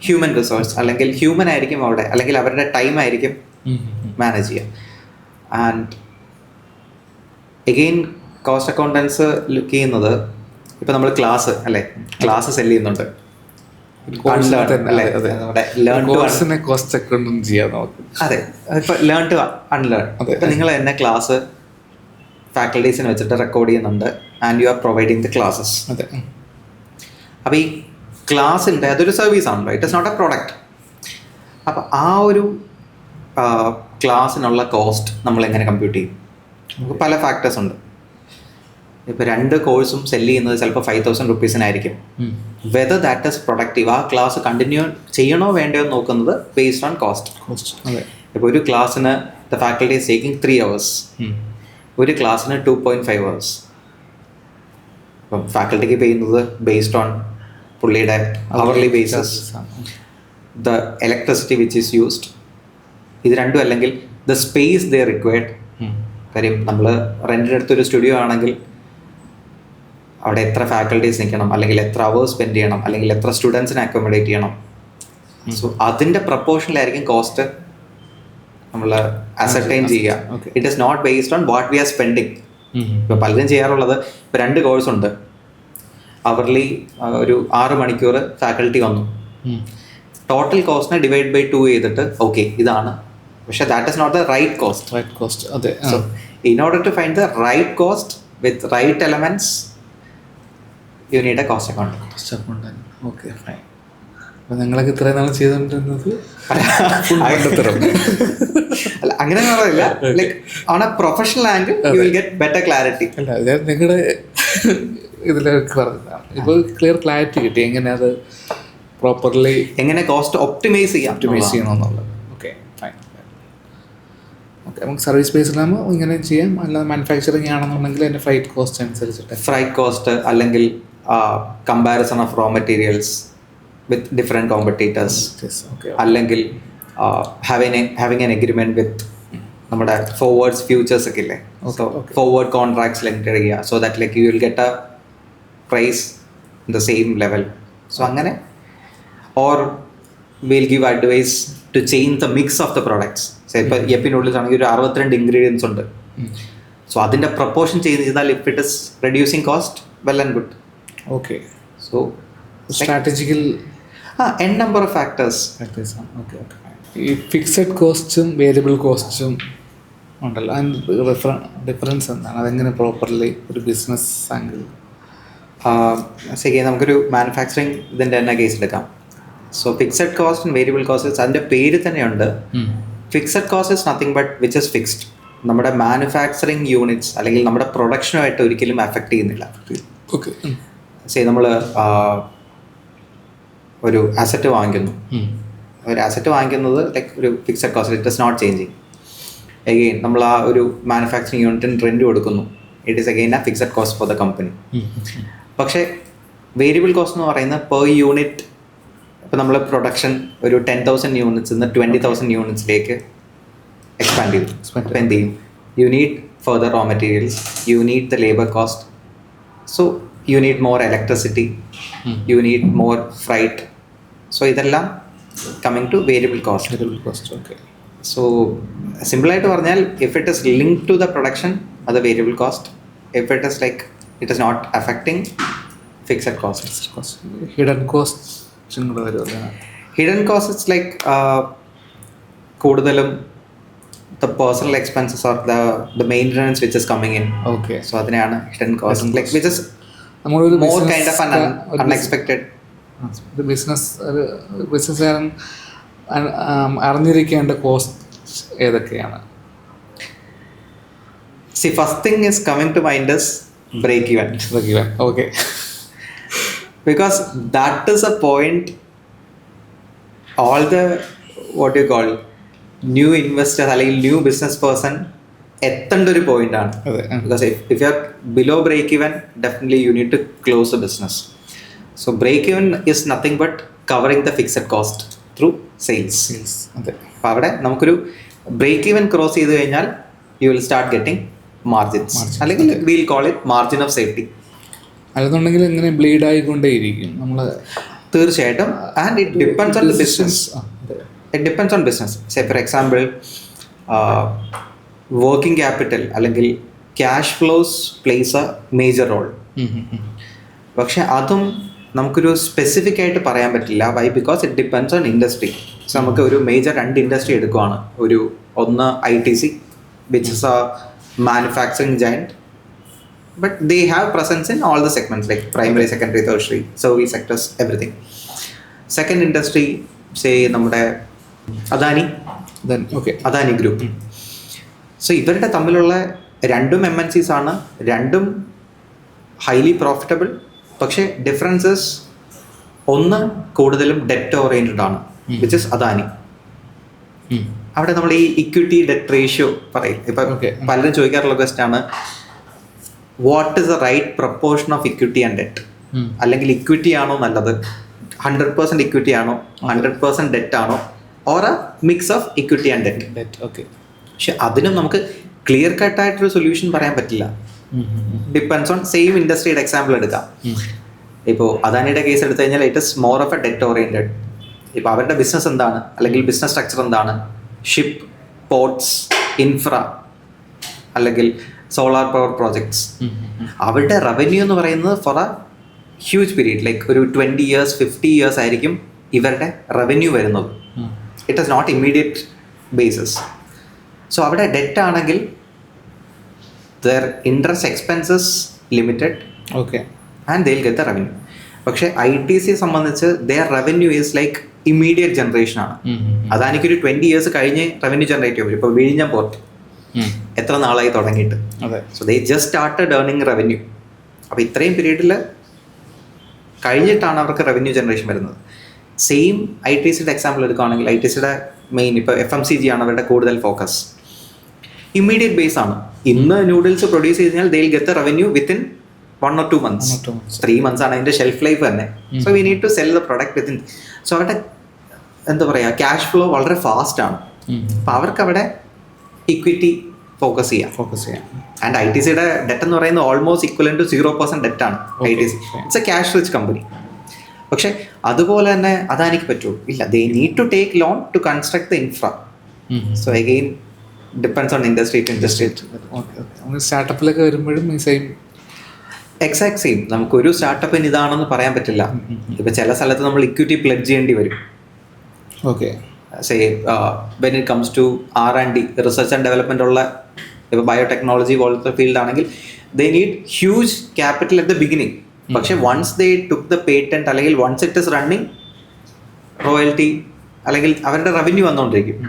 human resource, അല്ലെങ്കിൽ ഹ്യൂമൻ ആയിരിക്കും അവിടെ, അല്ലെങ്കിൽ അവരുടെ ടൈം ആയിരിക്കും മാനേജ് ചെയ്യുക. And again cost accountants look ചെയ്യുന്നത്, ഇപ്പോൾ നമ്മൾ ക്ലാസ് സെല് ചെയ്യുന്നുണ്ട്. കോഴ്സിനെ കോസ്റ്റ് അക്കൗണ്ടും ചെയ്യാം നമുക്ക്. അതെ, ഇപ്പൊ ലേൺ ടു അൺലേൺ. ഇപ്പൊ നിങ്ങൾ എന്നെ ക്ലാസ് ഫാക്കൽറ്റീസിന് വെച്ചിട്ട് റെക്കോർഡ് ചെയ്യുന്നുണ്ട് and you are providing the classes. അതെ. അപ്പോൾ ഈ ക്ലാസ്സിൻ്റെ അതൊരു സർവീസ് ആണല്ലോ, it is not a product. അപ്പോൾ ആ ഒരു ക്ലാസ്സിനുള്ള കോസ്റ്റ് നമ്മൾ എങ്ങനെ കമ്പ്യൂട്ട് ചെയ്യും? നമുക്ക് പല ഫാക്ടേഴ്സ് ഉണ്ട്. ഇപ്പോൾ 2 കോഴ്സും സെല്ല് ചെയ്യുന്നത് ചിലപ്പോൾ 5,000 റുപ്പീസിനായിരിക്കും. വെദർ ദാറ്റ് ഇസ് പ്രൊഡക്റ്റീവ്, ആ ക്ലാസ് കണ്ടിന്യൂ ചെയ്യണോ വേണ്ടയോ നോക്കുന്നത് ബേസ്ഡ് ഓൺ കോസ്റ്റ്. ഇപ്പോൾ ഒരു ക്ലാസ്സിന് the faculty is taking 3 hours, ഒരു ക്ലാസ്സിന് 2.5 hours. അപ്പം ഫാക്കൽറ്റിക്ക് ചെയ്യുന്നത് ബേസ്ഡ് ഓൺ പുള്ളിയുടെ hourly basis, the electricity which is used, ഇത് രണ്ടും, അല്ലെങ്കിൽ ദ സ്പേസ് ദേ റിക്വയർഡ്. കാര്യം നമ്മൾ റെൻറ്റിനെടുത്തൊരു സ്റ്റുഡിയോ ആണെങ്കിൽ അവിടെ എത്ര ഫാക്കൽറ്റീസ് നിൽക്കണം, അല്ലെങ്കിൽ എത്ര അവേഴ്സ് സ്പെൻഡ് ചെയ്യണം, അല്ലെങ്കിൽ എത്ര സ്റ്റുഡൻസിനെ അക്കോമഡേറ്റ് ചെയ്യണം. സോ അതിൻ്റെ പ്രപ്പോർഷനിലായിരിക്കും കോസ്റ്റ് നമ്മൾ അസർട്ടൈൻ ചെയ്യുക. It is not based on what we are spending. ഇപ്പോൾ പലരും ചെയ്യാറുള്ളത്, ഇപ്പോൾ 2 കോഴ്സ് ഉണ്ട്, അവർലി ഒരു 6 മണിക്കൂർ ഫാക്കൽറ്റി വന്നു, ടോട്ടൽ കോസ്റ്റിനെ ഡിവൈഡ് ബൈ 2 ചെയ്തിട്ട് ഓക്കെ ഇതാണ്. പക്ഷെ that is not the right cost. അതെ. So in order to find the right cost with right elements you need a cost account. Okay, fine. അപ്പോൾ നിങ്ങളൊക്കെ ഇത്രയും നാൾ ചെയ്തുകൊണ്ടിരുന്നത് അല്ല, അങ്ങനെ പറയില്ല. Like on a professional angle you will get better clarity. അല്ല, ഞാൻ നിങ്ങളുടെ ഇതിലേക്ക് പറഞ്ഞതാണ്. ഇപ്പോൾ ക്ലിയർ ക്ലാരിറ്റി കിട്ടി എങ്ങനെ അത് പ്രോപ്പർലി എങ്ങനെ കോസ്റ്റ് ഒപ്റ്റിമൈസ് ചെയ്യണമെന്നുള്ളത്. Okay, fine. ഓക്കെ, നമുക്ക് സർവീസ് ബേസിലാകുമ്പോൾ ഇങ്ങനെ ചെയ്യാം. അല്ലാതെ മാനുഫാക്ചറിങ് ആണെന്നുണ്ടെങ്കിൽ അതിൻ്റെ ഫ്രൈറ്റ് കോസ്റ്റ് അനുസരിച്ചിട്ട് ഫ്രൈറ്റ് കോസ്റ്റ്, അല്ലെങ്കിൽ comparison of raw materials with different competitors, അല്ലെങ്കിൽ ഹാവിങ് എൻ എഗ്രിമെൻറ്റ് വിത്ത് നമ്മുടെ ഫോർവേഡ്സ് ഫ്യൂച്ചേഴ്സ് ഒക്കെ ഇല്ലേ, സോ ഫോർവേഡ് കോൺട്രാക്ട്സ് എൻ്റർ ചെയ്യുക, so that like you will get a price in the same level. So അങ്ങനെ, or will give advice to change the mix of the products. ഇപ്പോൾ എപ്പിനുള്ളിൽ ആണെങ്കിൽ ഒരു 62 ingredients ഉണ്ട്. So അതിൻ്റെ proportion change ചെയ്താൽ if it is reducing cost, well and good. Okay. So strategical N number of factors. Okay. ഈ fixed കോസ്റ്റും variable കോസ്റ്റും ഉണ്ടല്ലോ, അതിന് ഡിഫറൻസ് എന്താണ്? അതെങ്ങനെ പ്രോപ്പർലി ഒരു ബിസിനസ് ആംഗിൾ? ശരി, നമുക്കൊരു മാനുഫാക്ചറിങ് ഇതിൻ്റെ തന്നെ കേസ് എടുക്കാം. So fixed cost and variable cost, അതിൻ്റെ പേര് തന്നെയുണ്ട്. Fixed cost is nothing but which is fixed. നമ്മുടെ മാനുഫാക്ചറിങ് യൂണിറ്റ്സ് അല്ലെങ്കിൽ നമ്മുടെ പ്രൊഡക്ഷനുമായിട്ട് ഒരിക്കലും അഫക്റ്റ് ചെയ്യുന്നില്ല. ഓക്കെ. ശരി, നമ്മൾ ഒരു അസറ്റ് വാങ്ങിക്കുന്നു. ഒരു അസറ്റ് വാങ്ങിക്കുന്നത് ലൈക്ക് ഒരു fixed cost, it is not changing. Again നമ്മൾ ആ ഒരു മാനുഫാക്ചറിങ് യൂണിറ്റിന് റെൻറ്റ് കൊടുക്കുന്നു, it is again a fixed cost for the company. പക്ഷേ വേരിയബിൾ കോസ്റ്റ് എന്ന് പറയുന്നത് പെർ യൂണിറ്റ്. ഇപ്പോൾ നമ്മൾ പ്രൊഡക്ഷൻ ഒരു 10,000 യൂണിറ്റ്സ് നിന്ന് 20,000 യൂണിറ്റ്സിലേക്ക് എക്സ്പാൻഡ് ചെയ്യും. അപ്പോൾ എന്ത് ചെയ്യും? You need further raw materials, you need the labour cost, so you need more electricity, you need more freight. So ഇതെല്ലാം coming to variable cost. Okay. So സിമ്പിളായിട്ട് പറഞ്ഞാൽ, if it is linked to the production അത് variable cost. If it is like it is not affecting fixed cost. Hidden cost hidden cost it's like കൂടുതലും the personal expenses or the maintenance which is coming in. Okay. So അതിനെയാണ് hidden cost, like which is more kind of unexpected. ബിസിനസ്സുകാരൻ അറിഞ്ഞിരിക്കേണ്ട cost ഏതൊക്കെയാണ്? See, first thing is coming to mind is break even. Okay. Because that is a point all the what you call new investors അല്ലെങ്കിൽ new business person എത്തേണ്ട ഒരു point ആണ്. Because if you are below break even, definitely you need to close the business. So break even is nothing but covering the fixed cost through sales. അതെ. അപ്പോൾ അവിടെ നമുക്കൊരു break even cross ചെയ്ത് കഴിഞ്ഞാൽ you will start getting margins, അല്ലെങ്കിൽ will call it margin of safety. അല്ലെന്നുണ്ടെങ്കിൽ ഇങ്ങനെ bleed ആയിക്കൊണ്ടേയിരിക്കും നമ്മൾ. തീർച്ചയായിട്ടും. And it depends on the business. It depends on business. Say for example working capital അല്ലെങ്കിൽ cash flows plays a major role. പക്ഷെ അതും നമുക്കൊരു സ്പെസിഫിക് ആയിട്ട് പറയാൻ പറ്റില്ല. Why? Because it depends on industry. So നമുക്ക് ഒരു മേജർ 2 ഇൻഡസ്ട്രി എടുക്കുവാണ്. ഒന്ന് ITC, which is a manufacturing giant, but they have presence in all the segments like primary, secondary, tertiary, service sectors, everything. Second industry say നമ്മുടെ Adani group. So ഇവരുടെ തമ്മിലുള്ള രണ്ടും MNCs ആണ്, രണ്ടും ഹൈലി പ്രോഫിറ്റബിൾ. പക്ഷേ differences, ഒന്ന് കൂടുതലും ഡെറ്റ് ഓറിയൻറ്റഡ് ആണ്, വിച്ച് ഇസ് അദാനി. അവിടെ നമ്മൾ ഈ ഇക്വിറ്റി ഡെറ്റ് റേഷ്യോ പറയും. ഇപ്പം പലരും ചോദിക്കാറുള്ള ക്വസ്റ്റ്യൻ ആണ്, what is the right proportion of equity and debt? അല്ലെങ്കിൽ ഇക്വിറ്റി ആണോ നല്ലത്, 100% ഇക്വിറ്റി ആണോ, 100% ഡെറ്റ് ആണോ, or a mix of equity and debt? പക്ഷെ അതിനും നമുക്ക് ക്ലിയർ കട്ടായിട്ടൊരു സൊല്യൂഷൻ പറയാൻ പറ്റില്ല. ഡിപ്പെൻഡ്സ് ഓൺ സെയിം ഇൻഡസ്ട്രിയുടെ എക്സാമ്പിൾ എടുക്കാം. ഇപ്പോൾ അദാനിയുടെ കേസ് എടുത്തു കഴിഞ്ഞാൽ it is more of a debt oriented. ഇപ്പോൾ അവരുടെ ബിസിനസ് എന്താണ്, അല്ലെങ്കിൽ ബിസിനസ് സ്ട്രക്ചർ എന്താണ്? ഷിപ്പ്, പോർട്സ്, ഇൻഫ്ര, അല്ലെങ്കിൽ സോളാർ പവർ പ്രോജക്ട്സ്. അവരുടെ റവന്യൂ എന്ന് പറയുന്നത് for a huge period, like ഒരു 20 years 50 years ആയിരിക്കും ഇവരുടെ റവന്യൂ വരുന്നത്. It is not immediate basis. So അവിടെ ഡെറ്റ് ആണെങ്കിൽ their interest expenses limited, and they'll get the revenue. പക്ഷേ ITC സംബന്ധിച്ച് their revenue is like immediate generation ആണ്. അതാനിക്കൊരു 20 years കഴിഞ്ഞ് റവന്യൂ ജനറേറ്റ് ചെയ്യും. ഇപ്പോൾ വിഴിഞ്ഞം പോർട്ട് എത്ര നാളായി തുടങ്ങിയിട്ട്. So they just started earning revenue. അപ്പോൾ ഇത്രയും പീരീഡിൽ കഴിഞ്ഞിട്ടാണ് അവർക്ക് റവന്യൂ ജനറേഷൻ വരുന്നത്. സെയിം ITCയുടെ എക്സാമ്പിൾ എടുക്കുകയാണെങ്കിൽ ITCയുടെ മെയിൻ ഇപ്പോൾ FMCG ആണ് അവരുടെ കൂടുതൽ ഫോക്കസ്. ഇമ്മീഡിയറ്റ് ബേസ് ആണ്. ഇന്ന് നൂഡിൽസ് പ്രൊഡ്യൂസ് ചെയ്ത് കഴിഞ്ഞാൽ they will get the revenue within 1 or 2 months. 3 months ആണ് അതിൻ്റെ ഷെൽഫ് ലൈഫ് തന്നെ. So we need to sell the product within. So അവരുടെ എന്താ പറയുക, ക്യാഷ് ഫ്ലോ വളരെ ഫാസ്റ്റ് ആണ്. അപ്പോൾ അവർക്ക് അവിടെ ഇക്വിറ്റി ഫോക്കസ് ചെയ്യാം. ആൻഡ് ITCയുടെ ഡെറ്റ് എന്ന് പറയുന്നത് ഓൾമോസ്റ്റ് ഈക്വലൻ ടു 0% ഡെറ്റ് ആണ്. ITC it's a cash rich company. പക്ഷെ അതുപോലെ തന്നെ അദാനിക്ക് പറ്റുമോ? ഇല്ല. They need to take loan to construct the infra. So again depends on industry to industry. സ്റ്റാർട്ടപ്പിലൊക്കെ വരുമ്പോഴും സെയിം, എക്സാക്ട് സെയിം. നമുക്കൊരു സ്റ്റാർട്ടപ്പിന് ഇതാണെന്ന് പറയാൻ പറ്റില്ല. ഇപ്പം ചില സ്ഥലത്ത് നമ്മൾ ഇക്വിറ്റി പ്ലെഡ്ജ് ചെയ്യേണ്ടി വരും. When it comes to R&D, research and development ഉള്ള ഇപ്പോൾ ബയോടെക്നോളജി പോലത്തെ ഫീൽഡ് ആണെങ്കിൽ they need huge capital at the beginning. പക്ഷെ once they took the patent, അല്ലെങ്കിൽ once it is running, royalty അല്ലെങ്കിൽ അവരുടെ റവന്യൂ വന്നുകൊണ്ടിരിക്കും.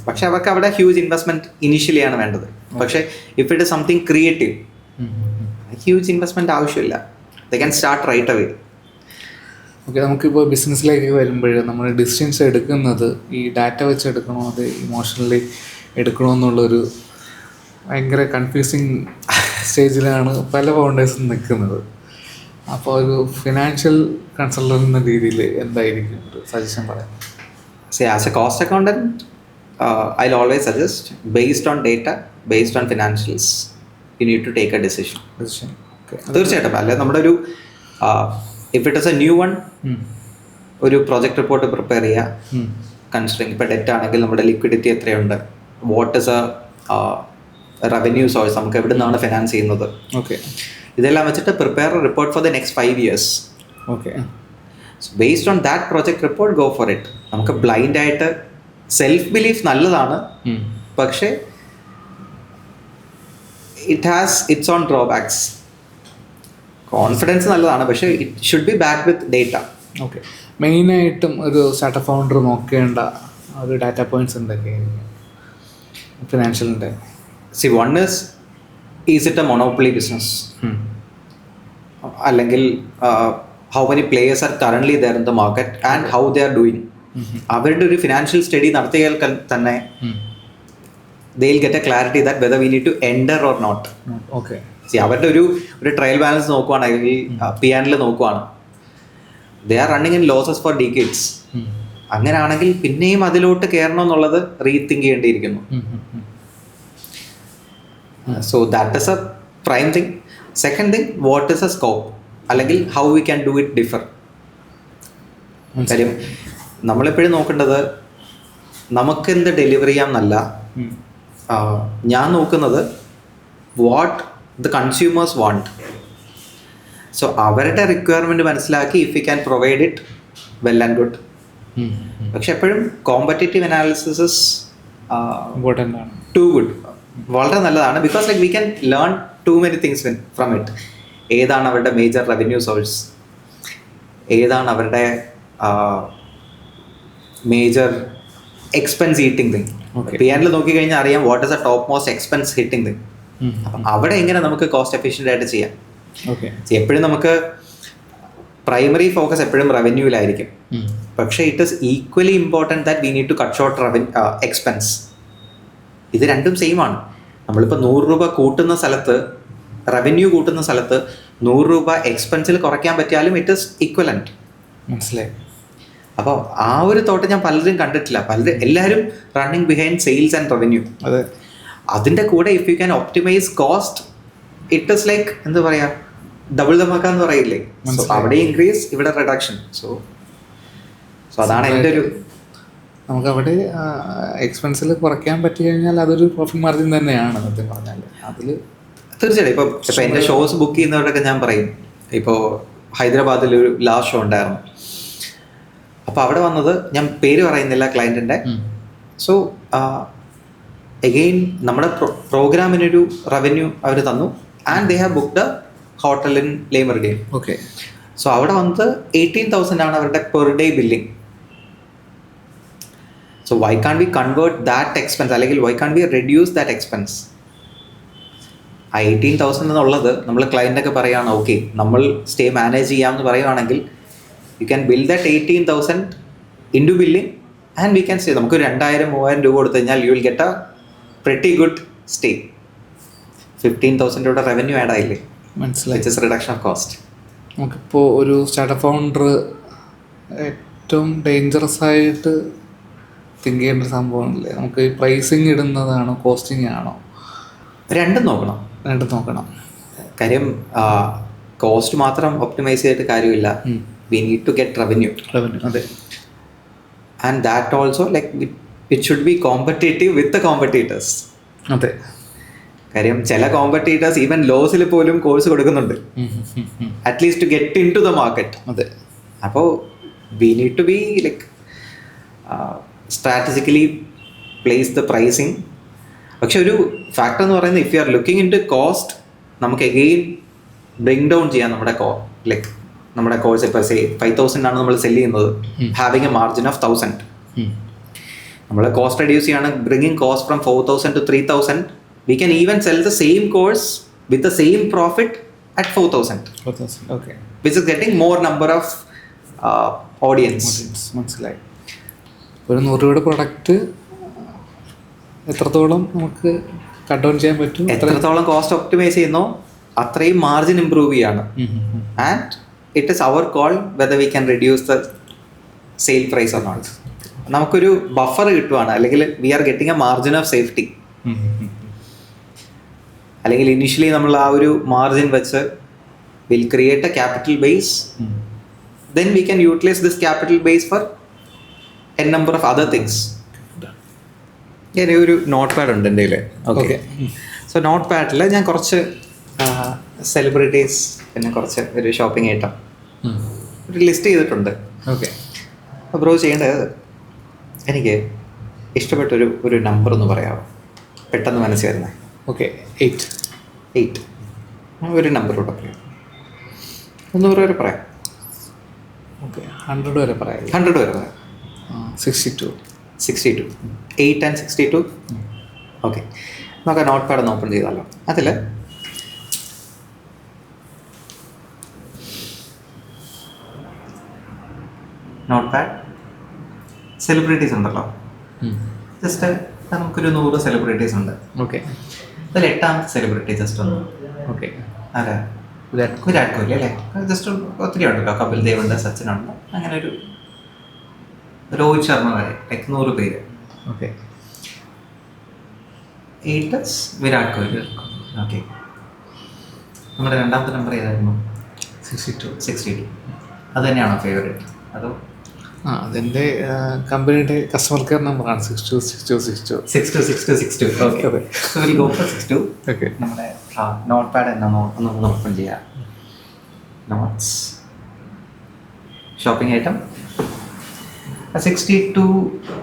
പക്ഷെ അവർക്ക് അവിടെ ഹ്യൂജ് ഇൻവെസ്റ്റ്മെന്റ് ഇനീഷ്യലി ആണ് വേണ്ടത്. പക്ഷേ if it is something creative, huge investment ആവശ്യമില്ല. They can start right away. നമുക്കിപ്പോൾ ബിസിനസ്സിലേക്ക് വരുമ്പോൾ നമ്മൾ ഡിസിഷൻസ് എടുക്കുന്നത് ഈ ഡാറ്റ വെച്ച് എടുക്കണോ അത് ഇമോഷണലി എടുക്കണോ എന്നുള്ളൊരു ഭയങ്കര കൺഫ്യൂസിങ് സ്റ്റേജിലാണ് പല ഫൗണ്ടേഴ്സും നിൽക്കുന്നത്. അപ്പോൾ ഒരു ഫിനാൻഷ്യൽ കൺസൾട്ടൻ്റ് എന്ന രീതിയിൽ എന്തായിരിക്കും ഒരു സജഷൻ പറയാം? As A cost accountant, I'll always suggest, based on data, based on financials, you need to take a decision. തീർച്ചയായിട്ടും. അല്ലെ നമ്മുടെ ഒരു if it is A new one, ഒരു പ്രോജക്റ്റ് റിപ്പോർട്ട് പ്രിപ്പയർ ചെയ്യുക. കൺസിഡറിങ് ഇപ്പോൾ ഡെറ്റ് ആണെങ്കിൽ നമ്മുടെ ലിക്വിഡിറ്റി എത്രയുണ്ട്, what is A revenue source, നമുക്ക് എവിടെ നിന്നാണ് ഫിനാൻസ് ചെയ്യുന്നത്, ഇതെല്ലാം വെച്ചിട്ട് prepare A report four the next 5 years. Based on that project report go for it. നമുക്ക് ബ്ലൈൻഡ് ആയിട്ട് സെൽഫ് ബിലീഫ് നല്ലതാണ്, പക്ഷേ it has it's on drawbacks. Confidence നല്ലതാണ്, പക്ഷേ it should B back with data. മെയിനായിട്ടും ഒരു സ്റ്റാർട്ടപ്പ് ഫൗണ്ടർ നോക്കേണ്ട ഒരു ഡാറ്റ പോയിന്റ്സ് എന്തൊക്കെയായിരിക്കും ഫിനാൻഷ്യലിൻ്റെ? One is it a monopoly business, അല്ലെങ്കിൽ how many players are currently there in the market and how they are doing. അവരുടെ ഒരു ഫിനാൻഷ്യൽ സ്റ്റഡി നടത്തിയാൽ തന്നെ they will get a clarity that whether we need to enter or not. അവരുടെ ഒരു trial balance നോക്കുവാണെങ്കിൽ, P&L നോക്കുവാണ്, they are running in losses for decades. അങ്ങനെയാണെങ്കിൽ പിന്നെയും അതിലോട്ട് കയറണം എന്നുള്ളത് റീതിങ്ക് ചെയ്യേണ്ടിയിരിക്കുന്നു. So that is a prime thing. Second thing, what is a scope, അല്ലെങ്കിൽ how we can do it differ. കാര്യം നമ്മളെപ്പോഴും നോക്കേണ്ടത് നമുക്കെന്ത് ഡെലിവർ ചെയ്യാമെന്നല്ല, ഞാൻ നോക്കുന്നത് what the consumers want. So അവരുടെ റിക്വയർമെൻറ്റ് മനസ്സിലാക്കി if you can provide it well and good. പക്ഷെ എപ്പോഴും കോമ്പറ്റേറ്റീവ് അനാലിസിസ് ഇമ്പോർട്ടൻ്റ് ആണ്. ടു ഗുഡ്, വളരെ നല്ലതാണ്. Because like we can learn to many things from it. ഏതാണ് അവരുടെ മേജർ റവന്യൂ സോഴ്സ്, ഏതാണ് അവരുടെ മേജർ എക്സ്പെൻസ് ഈറ്റിംഗ് തിങ്. പിയാനിൽ നോക്കിക്കഴിഞ്ഞാൽ അറിയാം what is a top most expense hitting thing. അപ്പം അവിടെ എങ്ങനെ നമുക്ക് കോസ്റ്റ് എഫിഷ്യൻ്റ് ആയിട്ട് ചെയ്യാം. എപ്പോഴും നമുക്ക് പ്രൈമറി ഫോക്കസ് എപ്പോഴും റവന്യൂവിലായിരിക്കും. പക്ഷേ it is equally important that we need to cut short expense. ഇത് രണ്ടും സെയിം ആണ്. നമ്മളിപ്പോൾ 100 രൂപ കൂട്ടുന്ന സ്ഥലത്ത്, റവന്യൂ കൂട്ടുന്ന സ്ഥലത്ത് 100 രൂപ എക്സ്പെൻസിൽ കുറയ്ക്കാൻ പറ്റിയാലും ഇറ്റ് ഈസ് ഈക്വലൻറ്റ്. മനസ്സിലായി. അപ്പോൾ ആ ഒരു തോട്ട് ഞാൻ പലരും കണ്ടിട്ടില്ല. എല്ലാവരും running behind sales and revenue. അതെ. അതിൻ്റെ കൂടെ if you can optimise cost, it is like എന്താ പറയുക, ഡബിൾ ധമാക്കാന്ന് പറയില്ലേ. അവിടെ ഇൻക്രീസ്, ഇവിടെ റിഡക്ഷൻ. സോ അതാണ് എൻ്റെ ഒരു, നമുക്ക് അവിടെ എക്സ്പെൻസിൽ കുറയ്ക്കാൻ പറ്റി കഴിഞ്ഞാൽ അതൊരു പ്രോഫിറ്റ് മാർജിൻ തന്നെയാണ് സത്യം പറഞ്ഞാൽ. അതിൽ തീർച്ചയായിട്ടും ഇപ്പോൾ എൻ്റെ ഷോസ് ബുക്ക് ചെയ്യുന്നവരൊക്കെ ഞാൻ പറയും, ഇപ്പോൾ ഹൈദരാബാദിലൊരു ലാസ്റ്റ് ഷോ ഉണ്ടായിരുന്നു. അപ്പോൾ അവിടെ വന്നത്, ഞാൻ പേര് പറയുന്നില്ല ക്ലയൻറ്റിൻ്റെ. സോ എഗെയിൻ നമ്മുടെ പ്രോഗ്രാമിനൊരു റവന്യൂ അവർ തന്നു and they have booked hotel in Le Meridien. Okay. So അവിടെ വന്നത് 18,000 ആണ് അവരുടെ per day billing. So why can't we convert that expense, അല്ലെങ്കിൽ why can't we reduce that expense. ആ 18,000 എന്നുള്ളത് നമ്മൾ ക്ലയൻറ്റൊക്കെ പറയുകയാണ്, ഓക്കെ നമ്മൾ സ്റ്റേ മാനേജ് ചെയ്യാമെന്ന് പറയുകയാണെങ്കിൽ you can bill that 18,000 in to billing and we can stay. നമുക്ക് 2,000-3,000 രൂപ കൊടുത്തു കഴിഞ്ഞാൽ you will get a pretty good stay. 15,000 രൂപയുടെ റവന്യൂ ആഡ് ആയില്ലേ. മനസ്സിലായി. It's reduction of cost. നമുക്കിപ്പോൾ ഒരു സ്റ്റാർട്ടപ്പ് ഫൗണ്ടർ ഏറ്റവും ഡേഞ്ചറസ് ആയിട്ട് തിങ്ക് ചെയ്യേണ്ട ഒരു സംഭവമാണല്ലേ, നമുക്ക് ഈ പ്രൈസിങ് ഇടുന്നതാണോ കോസ്റ്റിംഗ് ആണോ? രണ്ടും നോക്കണം. കാര്യം കോസ്റ്റ് മാത്രം ഒപ്റ്റിമൈസ് ചെയ്തിട്ട് കാര്യമില്ല. We need to get revenue. അതെ. And that also like it should be competitive with the competitors. അതെ. കാര്യം ചില കോമ്പറ്റീറ്റേഴ്സ് ഈവൻ ലോസിൽ പോലും കോഴ്സ് കൊടുക്കുന്നുണ്ട്, at least to get in to the market. അതെ. അപ്പോൾ we need to be like strategically place the pricing. പക്ഷെ ഒരു ഫാക്ടർ എന്ന് പറയുന്നത്, if you are looking in to cost, നമുക്ക് എഗെയിൻ ബ്രിങ് ഡൗൺ ചെയ്യാം ലൈക്ക് നമ്മുടെ കോഴ്സ്. ഇപ്പോൾ 5,000 ആണ് നമ്മൾ സെല് ചെയ്യുന്നത്, ഹാവിങ് എ മാർജിൻ ഓഫ് 1,000. നമ്മൾ കോസ്റ്റ് റെഡ്യൂസ് ചെയ്യാണ്, bringing cost from 4,000 to 3,000. We can even sell the same course with the same profit at 4,000. Okay. Which is getting more number of audience. മനസ്സിലായി. ഒരു 100 രൂപയുടെ product എത്രത്തോളം നമുക്ക് cut down ചെയ്യാൻ പറ്റും, എത്രത്തോളം കോസ്റ്റ് ഒപ്റ്റിമൈസ് ചെയ്യുന്നോ അത്രയും മാർജിൻ ഇംപ്രൂവ് ചെയ്യാണ്. And it is our call whether we can reduce the sale price or not. നമുക്കൊരു ബഫർ കിട്ടുവാണ്, അല്ലെങ്കിൽ we are getting a margin of safety. അല്ലെങ്കിൽ ഇനിഷ്യലി നമ്മൾ ആ ഒരു മാർജിൻ വെച്ച് will create a capital base. Then we can utilize this capital base for n number of other things. ഒരു notepad ഉണ്ട് എൻ്റെ കയ്യിൽ. ഓക്കെ. സോ നോട്ട് പാഡിൽ ഞാൻ കുറച്ച് സെലിബ്രിറ്റീസ്, പിന്നെ കുറച്ച് ഒരു ഷോപ്പിംഗ് ഐറ്റം ഒരു ലിസ്റ്റ് ചെയ്തിട്ടുണ്ട്. ഓക്കെ. ബ്രോ ചെയ്യേണ്ടത്, എനിക്ക് ഇഷ്ടപ്പെട്ടൊരു നമ്പർ ഒന്ന് പറയാമോ, പെട്ടെന്ന് മനസ്സിൽ വരുന്നത്? ഓക്കെ. 8. ഒരു നമ്പർ കൂടെ പറയാം, 100 വരെ പറയാം. ഓക്കെ. 100 വരെ പറയാം. 100 വരെ പറയാം. 62. 8 and 62. ഓക്കെ. നമുക്ക് നോട്ട് പാഡ് ഒന്ന് ഓപ്പൺ ചെയ്താലോ. അതിൽ നോട്ട് പാഡ് സെലിബ്രിറ്റീസ് ഉണ്ടല്ലോ. ജസ്റ്റ് നമുക്കൊരു 100 സെലിബ്രിറ്റീസ് ഉണ്ട്. ഓക്കെ. അതിൽ 8ാമത്തെ സെലിബ്രിറ്റി ജസ്റ്റ് ഒന്ന്. ഓക്കെ. അതെ, വിരാട് കോഹ്ലി അല്ലേ. ജസ്റ്റ് ഒത്തിരി ഉണ്ടല്ലോ, കപിൽ ദേവ് ഉണ്ട്, സച്ചിൻ ഉണ്ട്, അങ്ങനെ ഒരു രോഹിത് ശർമ്മ വരെ, ലൈക്ക് 100 പേര്. ഓക്കെ. 8 വിരാട് കോഹ്ലി. ഓക്കെ. നമ്മുടെ രണ്ടാമത്തെ നമ്പർ ഏതായിരുന്നു? 62. അത് തന്നെയാണോ ഫേവറേറ്റ്, അതോ? അതെൻ്റെ കമ്പനിയുടെ കസ്റ്റമർ കെയർ നമ്പറാണ് 62. Okay. So will go four 62. Okay. നമ്മുടെ നോട്ട് പാഡ് എന്നാണോ ഒന്ന് ഓപ്പൺ ചെയ്യാം. നോട്ട്സ് ഷോപ്പിംഗ് ഐറ്റം 62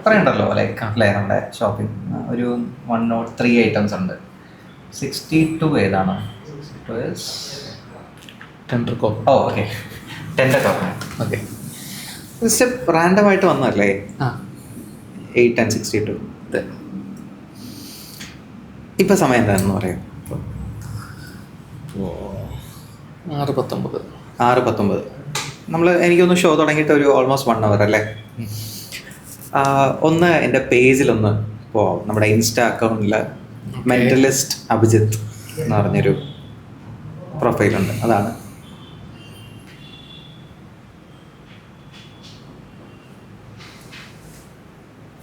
പറയണ്ടല്ലോ ലൈക്ക് അല്ലേ നമ്മുടെ ഷോപ്പിംഗ് ഒരു 103 ഐറ്റംസ് ഉണ്ട്. 62 ഏതാണ്? 62 is ടെൻഡർ കോപ്പ്. ഓ ഓക്കെ, ടെൻഡർ കോപ്പ്. ഓക്കെ, ജസ്റ്റ് റാൻഡമായിട്ട് വന്നല്ലേ. ആ 8 and 62. അതെ. ഇപ്പം സമയം എന്താണെന്ന് പറയാം? 6:19. 6:19. നമ്മൾ എനിക്കൊന്ന് ഷോ തുടങ്ങിയിട്ട് ഒരു ഓൾമോസ്റ്റ് 1 hour അല്ലേ. ഒന്ന് എൻ്റെ പേജിലൊന്ന് ഇപ്പോൾ നമ്മുടെ ഇൻസ്റ്റാ അക്കൗണ്ടിൽ മെൻ്റലിസ്റ്റ് അഭിജിത്ത് എന്ന് പറഞ്ഞൊരു പ്രൊഫൈലുണ്ട്. അതാണ്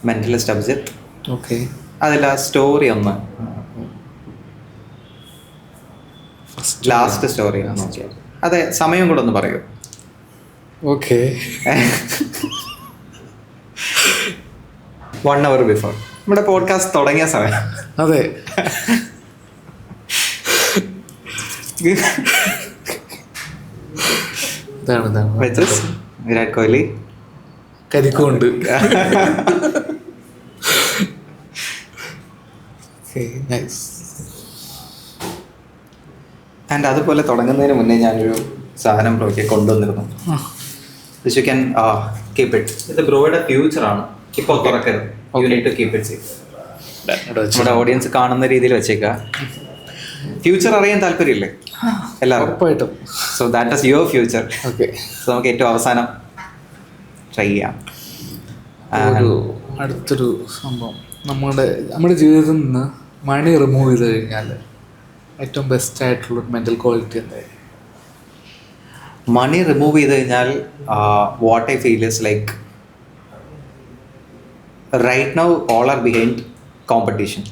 മെൻ്റലിസ്റ്റ് അഭിജിത്ത്. ഓക്കെ, അതിൽ ആ സ്റ്റോറി ഒന്ന് ലാസ്റ്റ് സ്റ്റോറി നോക്കിയാൽ അതെ, സമയം കൂടെ ഒന്ന് പറയൂ. ഓക്കെ, 1 hour ബിഫോർ നമ്മുടെ പോഡ്കാസ്റ്റ് തുടങ്ങിയ സമയം. അതെ. ഇതാണ് വിരാട് കോഹ്ലി കരിക്കുണ്ട്. ആൻഡ് അതുപോലെ തുടങ്ങുന്നതിന് മുന്നേ ഞാനൊരു സാധനം ബ്രോയ്ക്ക് കൊണ്ടുവന്നിരുന്നു. This you can keep it. ഇത് ബ്രോയുടെ ഫ്യൂച്ചറാണ്, ഇപ്പോൾ തുറക്കരുത്. You need to keep it safe. നമ്മുടെ ഓഡിയൻസ് കാണുന്ന രീതിയിൽ വെച്ചേക്കുക. ഫ്യൂച്ചർ അറിയാൻ താല്പര്യമില്ലേ എല്ലാവർക്കും? ഉറപ്പായിട്ടും. So that is your future. Okay, so നമുക്ക് ഏറ്റവും അവസാനം ട്രൈ ചെയ്യാം. അടുത്തൊരു സംഭവം, നമ്മുടെ ജീവിതത്തിൽ നിന്ന് മണി റിമൂവ് ചെയ്ത് കഴിഞ്ഞാൽ ഏറ്റവും ബെസ്റ്റ് ആയിട്ടുള്ള മെൻ്റൽ ക്വാളിറ്റി എന്തായാലും മണി റിമൂവ് ചെയ്ത് കഴിഞ്ഞാൽ what I feel is like right now all are behind competition.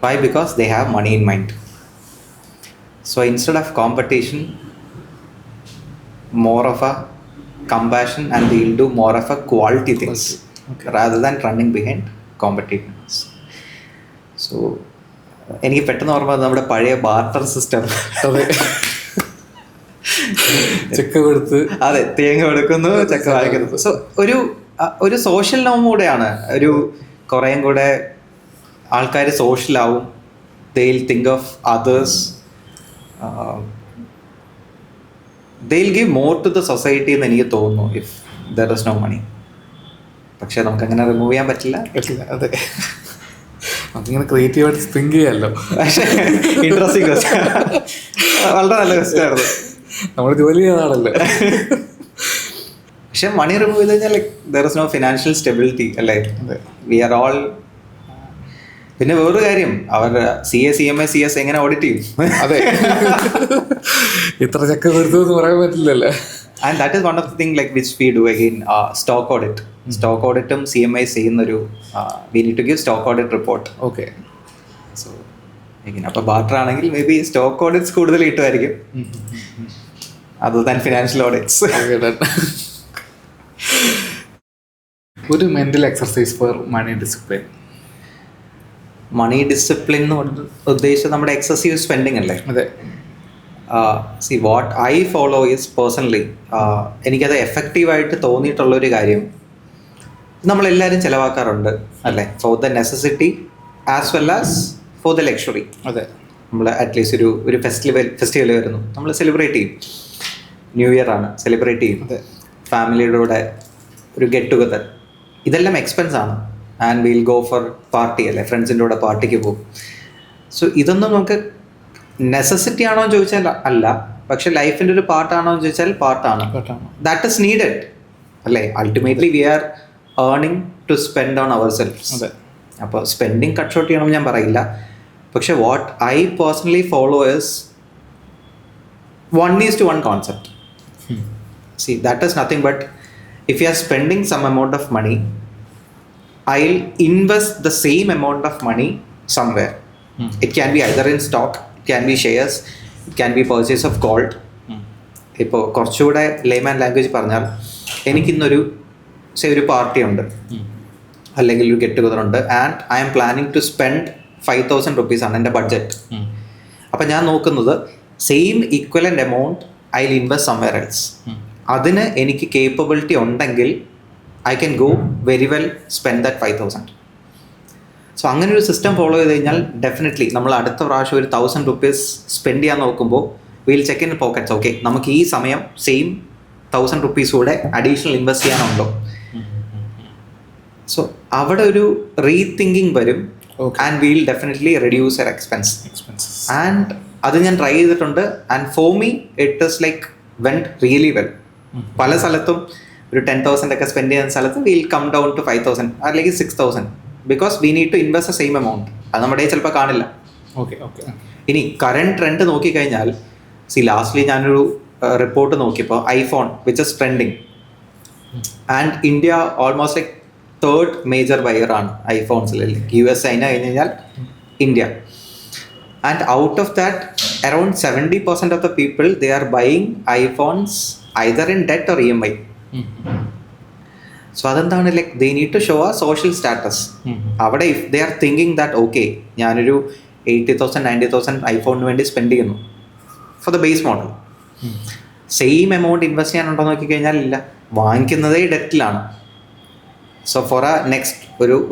Why? Because they have money in mind. So instead of competition, more of a compassion, and they'll do more of a quality things rather than running behind competitors. So എനിക്ക് പെട്ടെന്ന് ഓർമ്മ നമ്മുടെ പഴയ barter system. അതെ, ചെക്ക കൊടുത്ത്, അതെ, തേങ്ങ കൊടുക്കുന്നു, ചക്ക വാങ്ങിക്കുന്നു. സോ ഒരു സോഷ്യൽ നോം കൂടെയാണ്. ഒരു കുറേയും കൂടെ ആൾക്കാർ സോഷ്യലാവും. they'll think of others, they'll give more to the society എന്ന് എനിക്ക് തോന്നുന്നു if there is no money. പക്ഷെ നമുക്കങ്ങനെ റിമൂവ് ചെയ്യാൻ പറ്റില്ല. അതെ, നമുക്കിങ്ങനെ ക്രിയേറ്റീവായിട്ട് തിങ്ക് ചെയ്യാമല്ലോ. ഇൻട്രസ്റ്റിംഗ് ക്വസ്റ്റ്യൻ, വളരെ നല്ല ക്വസ്റ്റ്യൻ ആയിരുന്നു. നമ്മൾ ജോലി ചെയ്യുന്നതാണല്ലോ. പക്ഷെ മണി റിമൂവ് ചെയ്ത് കഴിഞ്ഞാൽ like there is no financial stability അല്ലേ. we are all. പിന്നെ വേറൊരു കാര്യം, അവർ CA CMA CS എങ്ങനെ ഓഡിറ്റ് ചെയ്യും? അതെ, ഇത്ര ചക്ക കൊടുത്തു എന്ന് പറയാൻ പറ്റില്ലല്ലോ. And that is one of the thing like which we do again stock audit. Stock ഓഡിറ്റും CMA ചെയ്യുന്നൊരു we need to give stock audit report. Okay, so അപ്പോൾ ബാർട്ടർ ആണെങ്കിൽ മേ ബി സ്റ്റോക്ക് ഓഡിറ്റ്സ് കൂടുതൽ കിട്ടുമായിരിക്കും അതർ ദാൻ ഫിനാൻഷ്യൽ ഓഡിറ്റ്സ്. ഒരു mental exercise for money discipline. Money discipline എന്ന് ഉദ്ദേശിച്ചത് നമ്മുടെ എക്സസീവ് സ്പെൻഡിങ് അല്ലേ. അതെ. See what I follow is personally, എനിക്കത് എഫക്റ്റീവായിട്ട് തോന്നിയിട്ടുള്ളൊരു കാര്യം, നമ്മളെല്ലാവരും ചിലവാക്കാറുണ്ട് അല്ലേ, for the necessity as well as for the luxury. അതെ, നമ്മൾ അറ്റ്ലീസ്റ്റ് ഒരു ഫെസ്റ്റിവൽ വരുന്നു, നമ്മൾ സെലിബ്രേറ്റ് ചെയ്യും. ന്യൂ ഇയർ ആണ്, സെലിബ്രേറ്റ് ചെയ്യും. അതെ, ഫാമിലിയുടെ കൂടെ ഒരു ഗെറ്റ് ടുഗദർ, ഇതെല്ലാം എക്സ്പെൻസ് ആണ്. And will go for party അല്ലേ, ഫ്രണ്ട്സിൻ്റെ കൂടെ പാർട്ടിക്ക് പോകും. സോ ഇതൊന്നും നമുക്ക് നെസസിറ്റി ആണോ എന്ന് ചോദിച്ചാൽ അല്ല, പക്ഷെ ലൈഫിൻ്റെ ഒരു പാർട്ടാണോ എന്ന് ചോദിച്ചാൽ പാർട്ടാണ്. ദാറ്റ് ഇസ് നീഡഡ് അല്ലേ. Ultimately we are earning to spend on ourselves. അതെ. അപ്പോൾ സ്പെൻഡിങ് കട്ട് ഷോട്ട് ചെയ്യണമെന്ന് ഞാൻ പറയില്ല. പക്ഷെ what I personally follow is 1:1 concept. See, that is nothing but if you are spending some amount of money, I'll invest the same amount of money somewhere. It can be either in stock, it can be shares, it can be purchase of gold. ഇപ്പോൾ കുറച്ചുകൂടെ layman language പറഞ്ഞാൽ, എനിക്കിന്നൊരു ഒരു party ഉണ്ട് അല്ലെങ്കിൽ ഒരു get together ഉണ്ട്, and I'm planning to spend 5,000 rupees ആണ് എൻ്റെ ബഡ്ജറ്റ്. അപ്പം ഞാൻ നോക്കുന്നത് same equivalent amount I will invest somewhere else. അതിന് എനിക്ക് കേപ്പബിലിറ്റി ഉണ്ടെങ്കിൽ I can go very well spend that 5,000. So അങ്ങനെ ഒരു സിസ്റ്റം ഫോളോ ചെയ്ത് കഴിഞ്ഞാൽ ഡെഫിനറ്റ്ലി നമ്മൾ അടുത്ത പ്രാവശ്യം ഒരു 1,000 rupees സ്പെൻഡ് ചെയ്യാൻ നോക്കുമ്പോൾ will check in pockets. Okay, നമുക്ക് ഈ സമയം സെയിം 1,000 rupees കൂടെ അഡീഷണൽ ഇൻവെസ്റ്റ് ചെയ്യാനുണ്ടോ. സോ അവിടെ ഒരു റീതിങ്കിങ് വരും. And will definitely reduce your expenses. And അത് ഞാൻ ട്രൈ ചെയ്തിട്ടുണ്ട്. And for me it is like went really well. പല സ്ഥലത്തും ഒരു 10,000 ഒക്കെ സ്പെൻഡ് ചെയ്യുന്ന സ്ഥലത്ത് വിൽ കം ഡൗൺ ടു 5,000 അല്ലെങ്കിൽ 6,000 because we need to invest the same amount. അത് നമ്മുടെ ചിലപ്പോൾ കാണില്ല. ഇനി കറണ്ട് ട്രെൻഡ് നോക്കിക്കഴിഞ്ഞാൽ ലാസ്റ്റ്ലി ഞാനൊരു റിപ്പോർട്ട് നോക്കിയപ്പോൾ iPhone which is trending and India almost like 3rd major buyer ആണ് ഐഫോൺസിൽ. US ചൈന കഴിഞ്ഞ് കഴിഞ്ഞാൽ India. And out of that around 70% of the people they are buying iPhones either in debt or EMI. So അതെന്താണ്, like they need to show ആ social status. അവിടെ if they are thinking that okay ഞാനൊരു 80,000 90,000 ഐഫോണിന് വേണ്ടി spend ചെയ്യുന്നു for the base model, same amount invest ചെയ്യാനുണ്ടോ നോക്കിക്കഴിഞ്ഞാൽ ഇല്ല, വാങ്ങിക്കുന്നതേ ഡെറ്റിലാണ്. സോ ഫോർ ആ നെക്സ്റ്റ്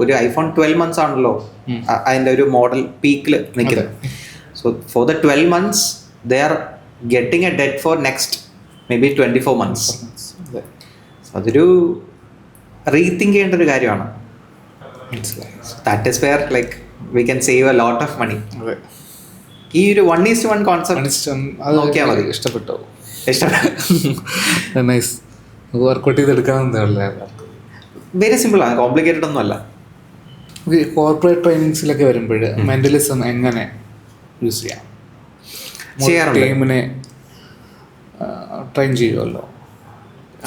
ഒരു ഐഫോൺ 12 months ആണല്ലോ അതിൻ്റെ ഒരു മോഡൽ പീക്കിൽ നിൽക്കുന്നത്. So for the 12 months they are getting a debt for next may be 24 months. അതൊരു റീതിങ്ക് ചെയ്യേണ്ട ഒരു കാര്യമാണ്. That is where like we can save a lot of money. ഈ ഒരു 1:1 കോൺസെപ്റ്റ് നോക്കിയാൽ മതി. ഇഷ്ടപ്പെട്ടു. നൈസ്. വർക്കൗട്ട് ചെയ്തെടുക്കാവുന്നതല്ലേ. വെരി സിമ്പിൾ ആണ്, കോംപ്ലിക്കേറ്റഡ് ഒന്നും അല്ല. കോർപ്പറേറ്റ് ട്രെയിനിങ്സിലൊക്കെ വരുമ്പോൾ മെന്റലിസം എങ്ങനെ യൂസ് ചെയ്യാം? ചെയ്യാറുണ്ട്. ടീമിനെ ട്രെയിൻ ചെയ്യുമല്ലോ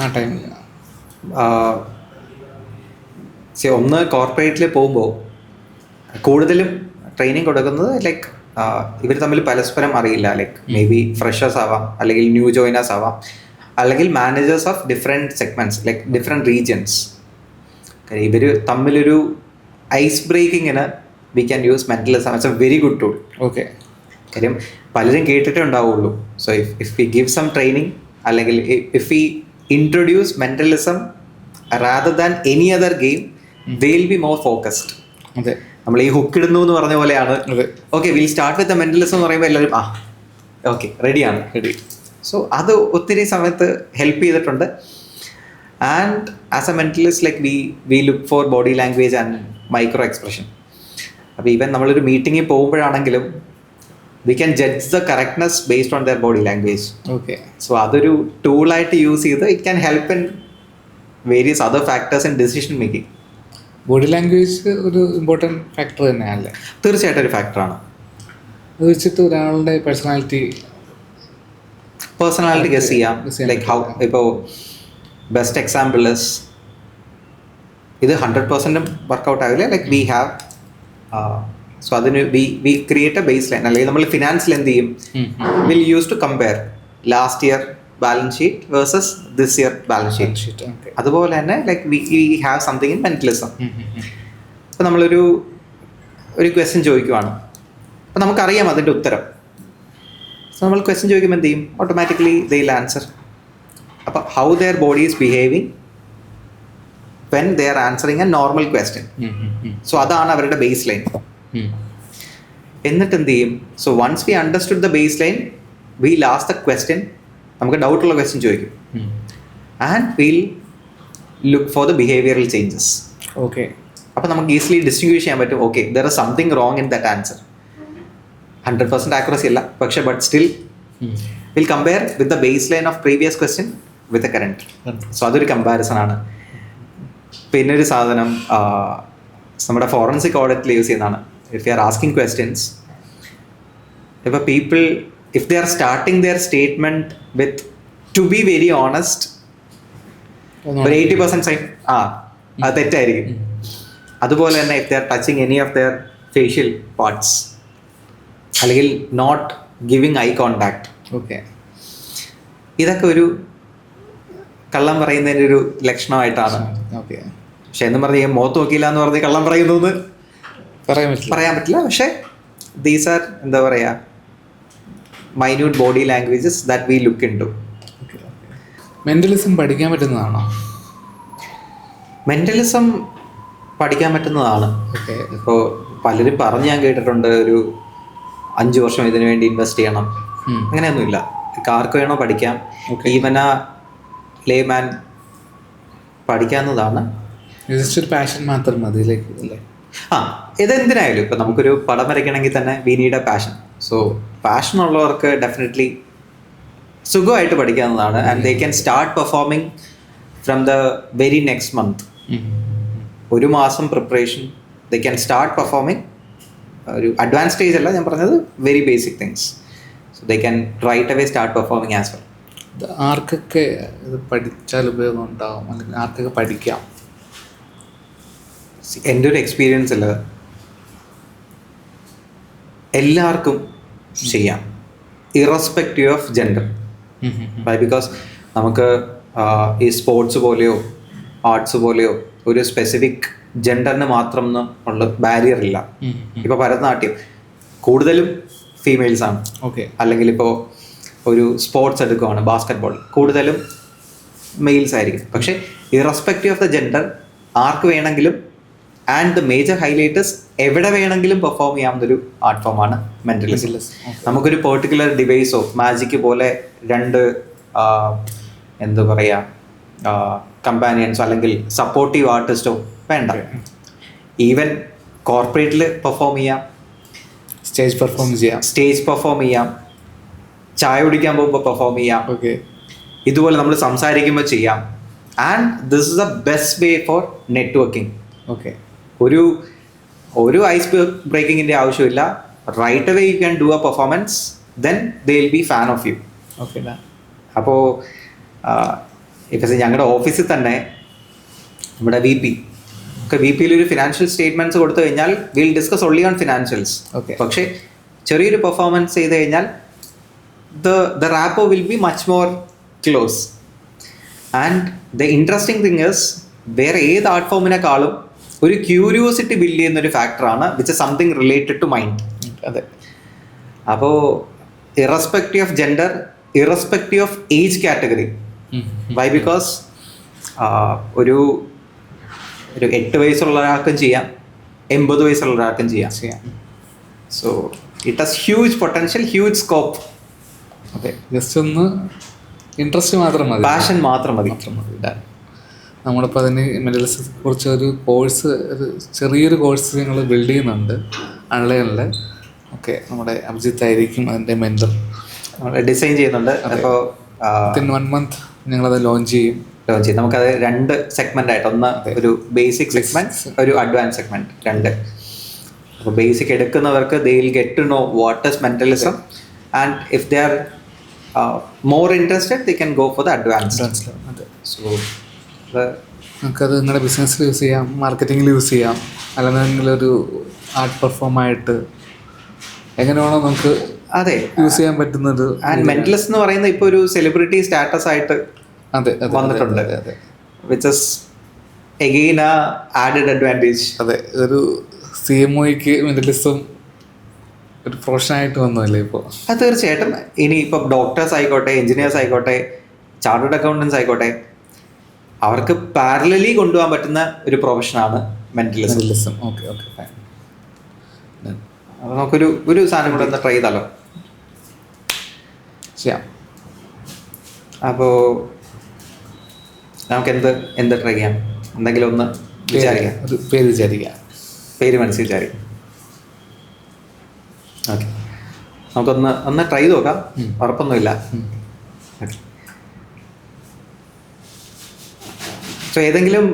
ആ ടൈമിൽ. ഒന്ന് കോർപ്പറേറ്റിൽ പോകുമ്പോൾ കൂടുതലും ട്രെയിനിങ് കൊടുക്കുന്നത് ലൈക്ക് ഇവർ തമ്മിൽ പരസ്പരം അറിയില്ല. ലൈക്ക് മേ ബി ഫ്രഷേഴ്സ് ആവാം, അല്ലെങ്കിൽ ന്യൂ ജോയിനേഴ്സ് ആവാം, അല്ലെങ്കിൽ managers of different segments like different regions. ഇവർ തമ്മിലൊരു ഐസ് ബ്രേക്കിങ്ങിന് we can use mentalism. It's a very good tool. Okay. കാര്യം പലരും കേട്ടിട്ടേ ഉണ്ടാവുള്ളൂ. So if we give some training അല്ലെങ്കിൽ if we introduce mentalism rather than any other game they will be more focused. അതെ, നമ്മൾ ഈ hook ഇടുന്നു എന്ന് പറഞ്ഞ പോലെയാണ്. Okay, will start with mentalism എന്ന് പറയുമ്പോൾ എല്ലാവരും ഓക്കെ റെഡിയാണ്. സോ അത് ഒത്തിരി സമയത്ത് ഹെൽപ്പ് ചെയ്തിട്ടുണ്ട്. And as a mentalist like we look for body language and micro expression. അപ്പോൾ ഈവൻ നമ്മളൊരു മീറ്റിങ്ങിൽ പോകുമ്പോഴാണെങ്കിലും we can judge the correctness based on their body language. Okay. So അതൊരു ടൂളായിട്ട് യൂസ് ചെയ്ത് it can help in various other factors in decision making. Body language ഒരു important factor തന്നെയല്ലേ? തീർച്ചയായിട്ടും ഒരു ഫാക്ടറാണ്. അത് വെച്ചിട്ട് ഒരാളുടെ പേഴ്സണാലിറ്റി ഗസ് ചെയ്യാം. ലൈക്ക് ഹൗ ഇപ്പോൾ ബെസ്റ്റ് എക്സാമ്പിൾ ഇസ് ഇത് 100% വർക്കൗട്ട് ആവില്ല. ലൈക്ക് വി ഹാവ് സോ അതിന് we create a base line. അല്ലെങ്കിൽ നമ്മൾ ഫിനാൻസിൽ എന്ത് ചെയ്യും, will use to compare last year balance sheet versus this year balance sheet. അതുപോലെ തന്നെ like we have something in mentalism. അപ്പോൾ നമ്മളൊരു ക്വസ്റ്റ്യൻ ചോദിക്കുവാണ്, അപ്പോൾ നമുക്കറിയാം അതിൻ്റെ ഉത്തരം. സോ നമ്മൾ ക്വസ്റ്റ്യൻ ചോദിക്കുമ്പോൾ എന്ത് ചെയ്യും, ഓട്ടോമാറ്റിക്കലി ദേ വിൽ ആൻസർ. അപ്പോൾ how their body is behaving when they are answering a normal question. So അതാണ് അവരുടെ ബേസ് ലൈൻ. എന്നിട്ട് എന്ത് ചെയ്യും, so once we understood the base line we last the question, നമുക്ക് ഡൗട്ടുള്ള ക്വസ്റ്റ്യൻ ചോദിക്കും. And will look for the behavioural changes. Okay. അപ്പോൾ നമുക്ക് ഈസിലി ഡിസ്റ്റിങ്വിഷ് ചെയ്യാൻ പറ്റും, okay there is something wrong in that answer. 100% accuracy അല്ല, പക്ഷേ but still will compare with the base line of previous question with a current. So അതൊരു comparison ആണ്. പിന്നെ ഒരു സാധനം നമ്മുടെ ഫോറൻസിക് ഓഡിറ്റിൽ യൂസ് ചെയ്യുന്നതാണ്. If you are asking questions, ഇപ്പോൾ people if they are starting their statement with to be very honest, ഒരു 80% സൈൻ അത് തെറ്റായിരിക്കും. അതുപോലെ തന്നെ if they are touching any of their facial parts, അല്ലെങ്കിൽ not giving eye contact, okay, ഇതൊക്കെ ഒരു കള്ളം പറയുന്നതിൻ്റെ ഒരു ലക്ഷണമായിട്ടാണ്. ഓക്കെ. പക്ഷെ എന്ന് പറഞ്ഞാൽ മുഖത്ത് നോക്കിയില്ല എന്ന് പറഞ്ഞ് കള്ളം പറയുന്നു പറയാൻ പറ്റില്ല. പക്ഷേ ദീസ് ആർ എന്താ പറയുക minute body languages that we look into. Mentalism പഠിക്കാൻ പറ്റുന്നതാണോ? മെൻ്റലിസം പഠിക്കാൻ പറ്റുന്നതാണ്. ഓക്കെ. ഇപ്പോൾ പലരും പറഞ്ഞ് ഞാൻ കേട്ടിട്ടുണ്ട്, ഒരു 5 വർഷം ഇതിനു വേണ്ടി ഇൻവെസ്റ്റ് ചെയ്യണം. അങ്ങനെയൊന്നുമില്ല. ആർക്ക് വേണോ പഠിക്കാം. ഈവൻ ആ ലേമാൻ പഠിക്കാവുന്നതാണ്. ജസ്റ്റ് ഒരു പാഷൻ മാത്രം മതി അല്ലേ? ഇതെന്തിനായാലും ഇപ്പം നമുക്കൊരു പടം വരയ്ക്കണമെങ്കിൽ തന്നെ we need a passion. So passion ഉള്ളവർക്ക് ഡെഫിനറ്റ്ലി സുഖമായിട്ട് പഠിക്കാവുന്നതാണ്. And they can start performing from the very next month. 1 മാസം preparation, they can start performing. ഒരു അഡ്വാൻസ് സ്റ്റേജ് അല്ല ഞാൻ പറഞ്ഞത്, very basic things. So they can right away start performing as well. ആർക്കൊക്കെ ഇത് പഠിച്ചാൽ ഉപയോഗം ഉണ്ടാവും, അല്ലെങ്കിൽ ആർക്കൊക്കെ പഠിക്കാം? എൻ്റെ ഒരു എക്സ്പീരിയൻസിൽ എല്ലാവർക്കും ചെയ്യാം, ഇറസ്പെക്റ്റീവ് ഓഫ് ജെൻഡർ. ബിക്കോസ് നമുക്ക് ഈ സ്പോർട്സ് പോലെയോ ആർട്സ് പോലെയോ ഒരു സ്പെസിഫിക് ജെൻഡറിന് മാത്രം ഉള്ള ബാരിയർ ഇല്ല. ഇപ്പോൾ ഭരതനാട്യം കൂടുതലും ഫീമെയിൽസാണ്. ഓക്കെ. അല്ലെങ്കിൽ ഇപ്പോൾ ഒരു സ്പോർട്സ് എടുക്കുവാണ്, ബാസ്കറ്റ് ബോൾ, കൂടുതലും മെയിൽസ് ആയിരിക്കും. പക്ഷേ ഇറസ്പെക്റ്റീവ് ഓഫ് ദ ജെൻഡർ ആർക്ക് വേണമെങ്കിലും, ആൻഡ് ദ മേജർ ഹൈലൈറ്റേഴ്സ് എവിടെ വേണമെങ്കിലും പെർഫോം ചെയ്യാവുന്നൊരു ആർട്ട് ഫോമാണ് മെൻ്റലിസം. നമുക്കൊരു പെർട്ടിക്കുലർ ഡിവൈസോ മാജിക് പോലെ 2 എന്താ പറയുക കമ്പാനിയൻസോ അല്ലെങ്കിൽ സപ്പോർട്ടീവ് ആർട്ടിസ്റ്റോ വേണ്ട. ഈവൻ കോർപ്പറേറ്റിൽ പെർഫോം ചെയ്യാം, സ്റ്റേജ് പെർഫോം ചെയ്യാം, ചായ കുടിക്കാൻ പോകുമ്പോൾ പെർഫോം ചെയ്യാം. ഓക്കെ. ഇതുപോലെ നമ്മൾ സംസാരിക്കുമ്പോൾ ചെയ്യാം. And this is the best way for networking. Okay. ഒരു ഐസ് ബ്രേക്കിങ്ങിൻ്റെ ആവശ്യമില്ല. Right away you can do a performance, then they will be fan of you. Okay. അപ്പോൾ ഇപ്പം ഞങ്ങളുടെ ഓഫീസിൽ തന്നെ നമ്മുടെ വി പിയിൽ ഒരു ഫിനാൻഷ്യൽ സ്റ്റേറ്റ്മെൻറ്റ്സ് കൊടുത്തു കഴിഞ്ഞാൽ will discuss only on financials. Okay. പക്ഷേ ചെറിയൊരു പെർഫോമൻസ് ചെയ്ത് കഴിഞ്ഞാൽ the rapport will be much more close. And the interesting thing is, വേറെ ഏത് ആർട്ട് ഫോമിനെക്കാളും ഒരു ക്യൂരിയോസിറ്റി ബിൽഡ് ചെയ്യുന്ന ഒരു ഫാക്ടറാണ് which is something related to mind. അതെ. അപ്പോൾ irrespective of gender, irrespective of age category. Why? Because ഒരു 8 വയസ്സുള്ള ഒരാൾക്കും ചെയ്യാം, 80 വയസ്സുള്ള ഒരാൾക്കും ചെയ്യാം. So it has huge potential, huge scope. അതെ. ജസ്റ്റ് ഒന്ന് ഇൻട്രസ്റ്റ് മാത്രം മതി, പാഷൻ മാത്രം മതി. നമ്മളിപ്പോൾ അതിന് മെൻ്റലിസത്തെ കുറിച്ച് ഒരു കോഴ്സ്, ഒരു ചെറിയൊരു കോഴ്സ് ഞങ്ങൾ ബിൽഡ് ചെയ്യുന്നുണ്ട് ഓൺലൈനിൽ. ഓക്കെ. നമ്മുടെ അഭിജിത്ത് ആയിരിക്കും അതിൻ്റെ മെൻറ്റർ. ഡിസൈൻ ചെയ്യുന്നുണ്ട്. അപ്പോൾ 1 month ഞങ്ങളത് ലോഞ്ച് ചെയ്യും. നമുക്കത് 2 സെഗ്മെൻ്റ് ആയിട്ട്, ഒന്ന് ഒരു ബേസിക് സെഗ്മെൻറ്റ്, ഒരു അഡ്വാൻസ് സെഗ്മെൻറ്റ്, 2. അപ്പോൾ ബേസിക് എടുക്കുന്നവർക്ക് they will get to know what is mentalism, and if they are more interested they can go for the advanced. അതെ. So നമുക്കത് നിങ്ങളുടെ ബിസിനസ്സിൽ യൂസ് ചെയ്യാം, മാർക്കറ്റിങ്ങിൽ യൂസ് ചെയ്യാം, അല്ലെങ്കിൽ ഒരു ആർട്ട് പെർഫോമായിട്ട് എങ്ങനെ വേണോ നമുക്ക് അതെ യൂസ് ചെയ്യാൻ പറ്റുന്നത്. ആൻഡ് മെൻ്റലിസം എന്ന് പറയുന്നത് ഇപ്പോൾ ഒരു സെലിബ്രിറ്റി സ്റ്റാറ്റസ് ആയിട്ട് വന്നിട്ടുണ്ട്, വിച്ച് ഇസ് അഗെയിൻ ആ ആഡഡ് അഡ്വാൻറ്റേജ്. അതെ. ഒരു CMOയ്ക്ക് മെൻ്റലിസം ഒരു പ്രൊഫഷനായിട്ട് വന്നതല്ലേ ഇപ്പോൾ? അത് തീർച്ചയായിട്ടും. ഇനി ഇപ്പം ഡോക്ടേഴ്സ് ആയിക്കോട്ടെ, എഞ്ചിനീയേഴ്സ് ആയിക്കോട്ടെ, ചാർട്ടേഡ് അക്കൗണ്ടൻസ് ആയിക്കോട്ടെ, അവർക്ക് പാരലലി കൊണ്ടുപോകാൻ പറ്റുന്ന ഒരു പ്രൊഫഷനാണ് മെൻ്റലിസം. ഓക്കെ. Okay, fine. അപ്പോൾ നമുക്കൊരു സാധനം കൂടെ ഒന്ന് ട്രൈ ചെയ്താലോ? ചെയ്യാം. അപ്പോൾ നമുക്ക് എന്ത് ട്രൈ ചെയ്യാം? എന്തെങ്കിലും ഒന്ന് വിചാരിക്കാം. ഒരു പേര് വിചാരിക്കാം. പേര് മനസ്സിൽ വിചാരിക്കാം. ഓക്കെ. നമുക്കൊന്ന് ട്രൈ ചെയ്ത് നോക്കാം. ഉറപ്പൊന്നുമില്ല. ഓക്കെ. സോ ഏതെങ്കിലും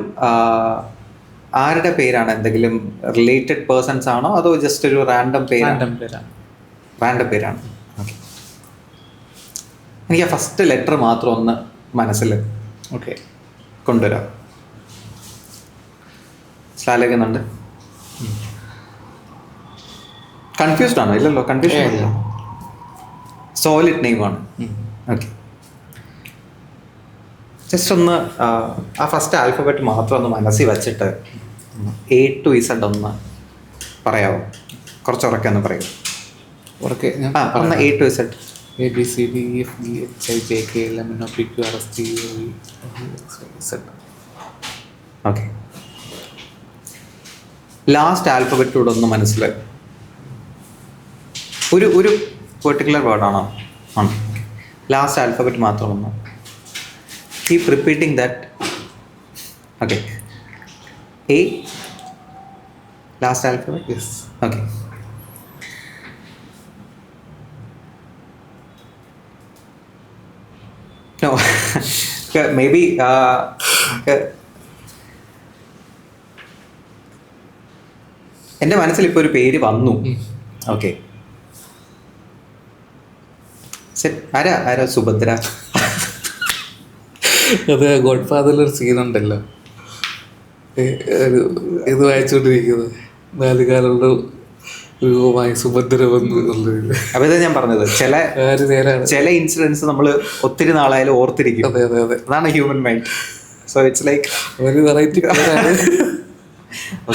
ആരുടെ പേരാണ്? എന്തെങ്കിലും റിലേറ്റഡ് പേഴ്സൺസ് ആണോ, അതോ ജസ്റ്റ് ഒരു റാൻഡം പേരാണ്? റാൻഡം പേരാണ്. ഓക്കെ. എനിക്ക് ആ ഫസ്റ്റ് ലെറ്റർ മാത്രം ഒന്ന് മനസ്സിൽ ഓക്കെ കൊണ്ടുവരാം. ആലോചിക്കുന്നുണ്ട്. കൺഫ്യൂസ്ഡ് ആണോ? ഇല്ലല്ലോ, കൺഫ്യൂഷൻ ഇല്ല. സോളിഡ് നെയിമാണ്. ഓക്കെ. ജസ്റ്റ് ഒന്ന് ആ ഫസ്റ്റ് ആൽഫബറ്റ് മാത്രം ഒന്ന് മനസ്സിൽ വച്ചിട്ട് A to Z ഒന്ന് പറയാമോ? കുറച്ച് ഉറക്കെ ഒന്ന് പറയൂ. ഉറക്കെ ഒന്ന് A to Z. ABCDEFGHIJKLMNOPQRSTUV. Okay, last ആൽഫബറ്റോടെ ഒന്ന് മനസ്സിലായി. ഒരു പെർട്ടിക്കുലർ വേർഡാണോ? ആണ്. ലാസ്റ്റ് ആൽഫബറ്റ് മാത്രം ഒന്ന് keep repeating that. Okay, A last alphabet. Yes. Okay, no. Maybe എൻ്റെ മനസ്സിൽ ഇപ്പോൾ ഒരു പേര് വന്നു. ഓക്കെ, ആരാ സുഭദ്ര? അത് ഗോഡ് ഫാദറിലൊരു സീനുണ്ടല്ലോ, ഇത് വായിച്ചുകൊണ്ടിരിക്കുന്നത്, ബാല്യകാലയുടെ രൂപമായി സുഭദ്ര വന്നു എന്നുള്ളത്. അപ്പോൾ ഇതാ ഞാൻ പറഞ്ഞത്, ചില ഇൻസിഡൻസ് നമ്മൾ ഒത്തിരി നാളായാലും ഓർത്തിരിക്കും. അതെ അതെ അതെ, അതാണ് human mind. So it's like ഒരു വെറൈറ്റി പേരാണ്.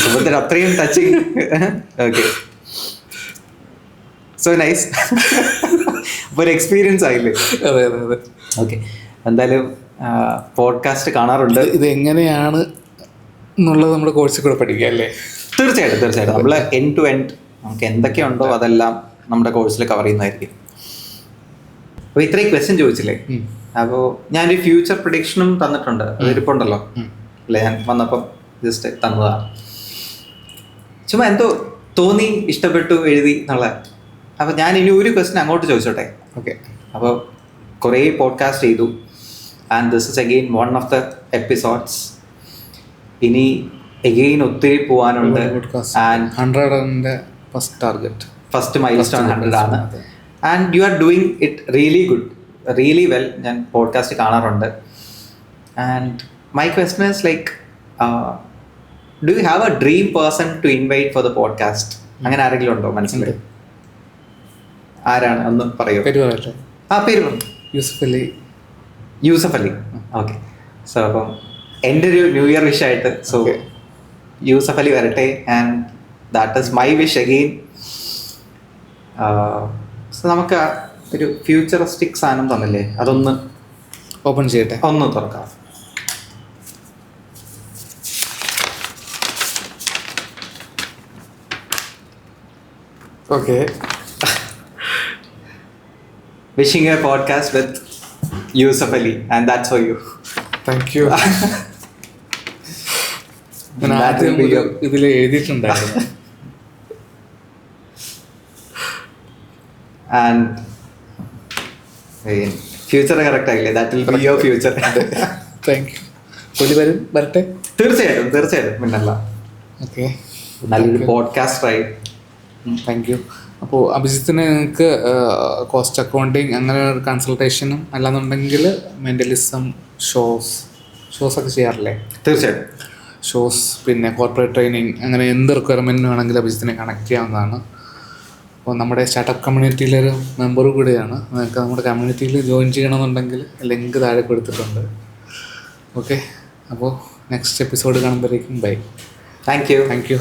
സുഭദ്ര അത്രയും ടച്ചിങ്. Okay, so nice. അപ്പോൾ ഒരു എക്സ്പീരിയൻസ് ആയില്ലേ? അതെ അതെ അതെ. ഓക്കെ, എന്തായാലും പോഡ്കാസ്റ്റ് കാണാറുണ്ട്. ഇത് എങ്ങനെയാണ് എന്നുള്ളത് നമ്മുടെ കോഴ്സിൽ കൂടെ പഠിക്കാം അല്ലേ? തീർച്ചയായിട്ടും നമ്മൾ എൻഡ് ടു എൻഡ് നമുക്ക് എന്തൊക്കെയുണ്ടോ അതെല്ലാം നമ്മുടെ കോഴ്സിൽ കവർ ചെയ്യുന്നതായിരിക്കും. അപ്പോൾ ഇത്രയും ക്വസ്റ്റ്യൻ ചോദിച്ചില്ലേ, അപ്പോൾ ഞാനൊരു ഫ്യൂച്ചർ പ്രഡിക്ഷനും തന്നിട്ടുണ്ട്. അതിരിപ്പുണ്ടല്ലോ അല്ലേ? ഞാൻ വന്നപ്പം ജസ്റ്റ് തന്നതാണ്. ചുമ്മാ എന്തോ തോന്നി, ഇഷ്ടപ്പെട്ടു, എഴുതി എന്നുള്ള. അപ്പോൾ ഞാൻ ഇനി ഒരു ക്വസ്റ്റ്യൻ അങ്ങോട്ട് ചോദിച്ചോട്ടെ? ഓക്കെ. അപ്പോൾ കുറേ പോഡ്കാസ്റ്റ് ചെയ്തു, and this is again one of the episodes. ഇനി എഗെയിൻ ഒത്തിരി പോകാനുണ്ട്. ആൻഡ് 100 ഫസ്റ്റ് മൈൽ സ്റ്റോൺ 100 ആണ്. And you are doing it really good, really well. ഞാൻ പോഡ്കാസ്റ്റ് കാണാറുണ്ട്. And my question is like, do you have a dream person to invite for the podcast? അങ്ങനെ ആരെങ്കിലും ഉണ്ടോ മനസ്സിൽ? ആരാണ് ഒന്ന് പറയൂ. പേര് പറയട്ടെ? പേര് പറഞ്ഞു. യൂസഫ് അലി. ഓക്കെ, സോ അപ്പം എൻ്റെ ഒരു ന്യൂ ഇയർ വിഷ് ആയിട്ട് സോ യൂസഫ് അലി വരട്ടെ. And that is my wish again. So നമുക്ക് ഒരു ഫ്യൂച്ചറിസ്റ്റിക് സാധനം തന്നില്ലേ, അതൊന്ന് ഓപ്പൺ ചെയ്യട്ടെ, ഒന്ന് തുറക്കാം. Okay. Wishing a podcast with Yusuf Ali, and that's for you. Thank you. ഞാൻ ആദ്യം ഇതിൽ എഴുതിയിട്ടുണ്ടായിരുന്നു. ആൻഡ് ഫ്യൂച്ചർ കറക്റ്റ് ആയില്ലേ? That will be your future. Thank you. പുലി വരട്ടെ? തീർച്ചയായിട്ടും പിന്നല്ല. ഓക്കെ, നല്ലൊരു പോഡ്കാസ്റ്റ് ആയി. Thank you. അപ്പോൾ അഭിജിത്തിന് നിങ്ങൾക്ക് കോസ്റ്റ് അക്കൗണ്ടിങ് അങ്ങനെ ഒരു കൺസൾട്ടേഷനും അല്ലാന്നുണ്ടെങ്കിൽ മെൻ്റലിസം ഷോസൊക്കെ ചെയ്യാറില്ലേ? തീർച്ചയായിട്ടും. ഷോസ്, പിന്നെ കോർപ്പറേറ്റ് ട്രെയിനിങ്, അങ്ങനെ എന്ത് റിക്വയർമെൻറ്റ് വേണമെങ്കിലും അഭിജിത്തിനെ കണക്ട് ചെയ്യാവുന്നതാണ്. അപ്പോൾ നമ്മുടെ സ്റ്റാർട്ടപ്പ് കമ്മ്യൂണിറ്റിയിലൊരു മെമ്പർ കൂടിയാണ്. നിങ്ങൾക്ക് നമ്മുടെ കമ്മ്യൂണിറ്റിയിൽ ജോയിൻ ചെയ്യണമെന്നുണ്ടെങ്കിൽ ലിങ്ക് താഴെ കൊടുത്തിട്ടുണ്ട്. ഓക്കെ, അപ്പോൾ നെക്സ്റ്റ് എപ്പിസോഡ് കാണുമ്പോഴേക്കും ബൈ. Thank U.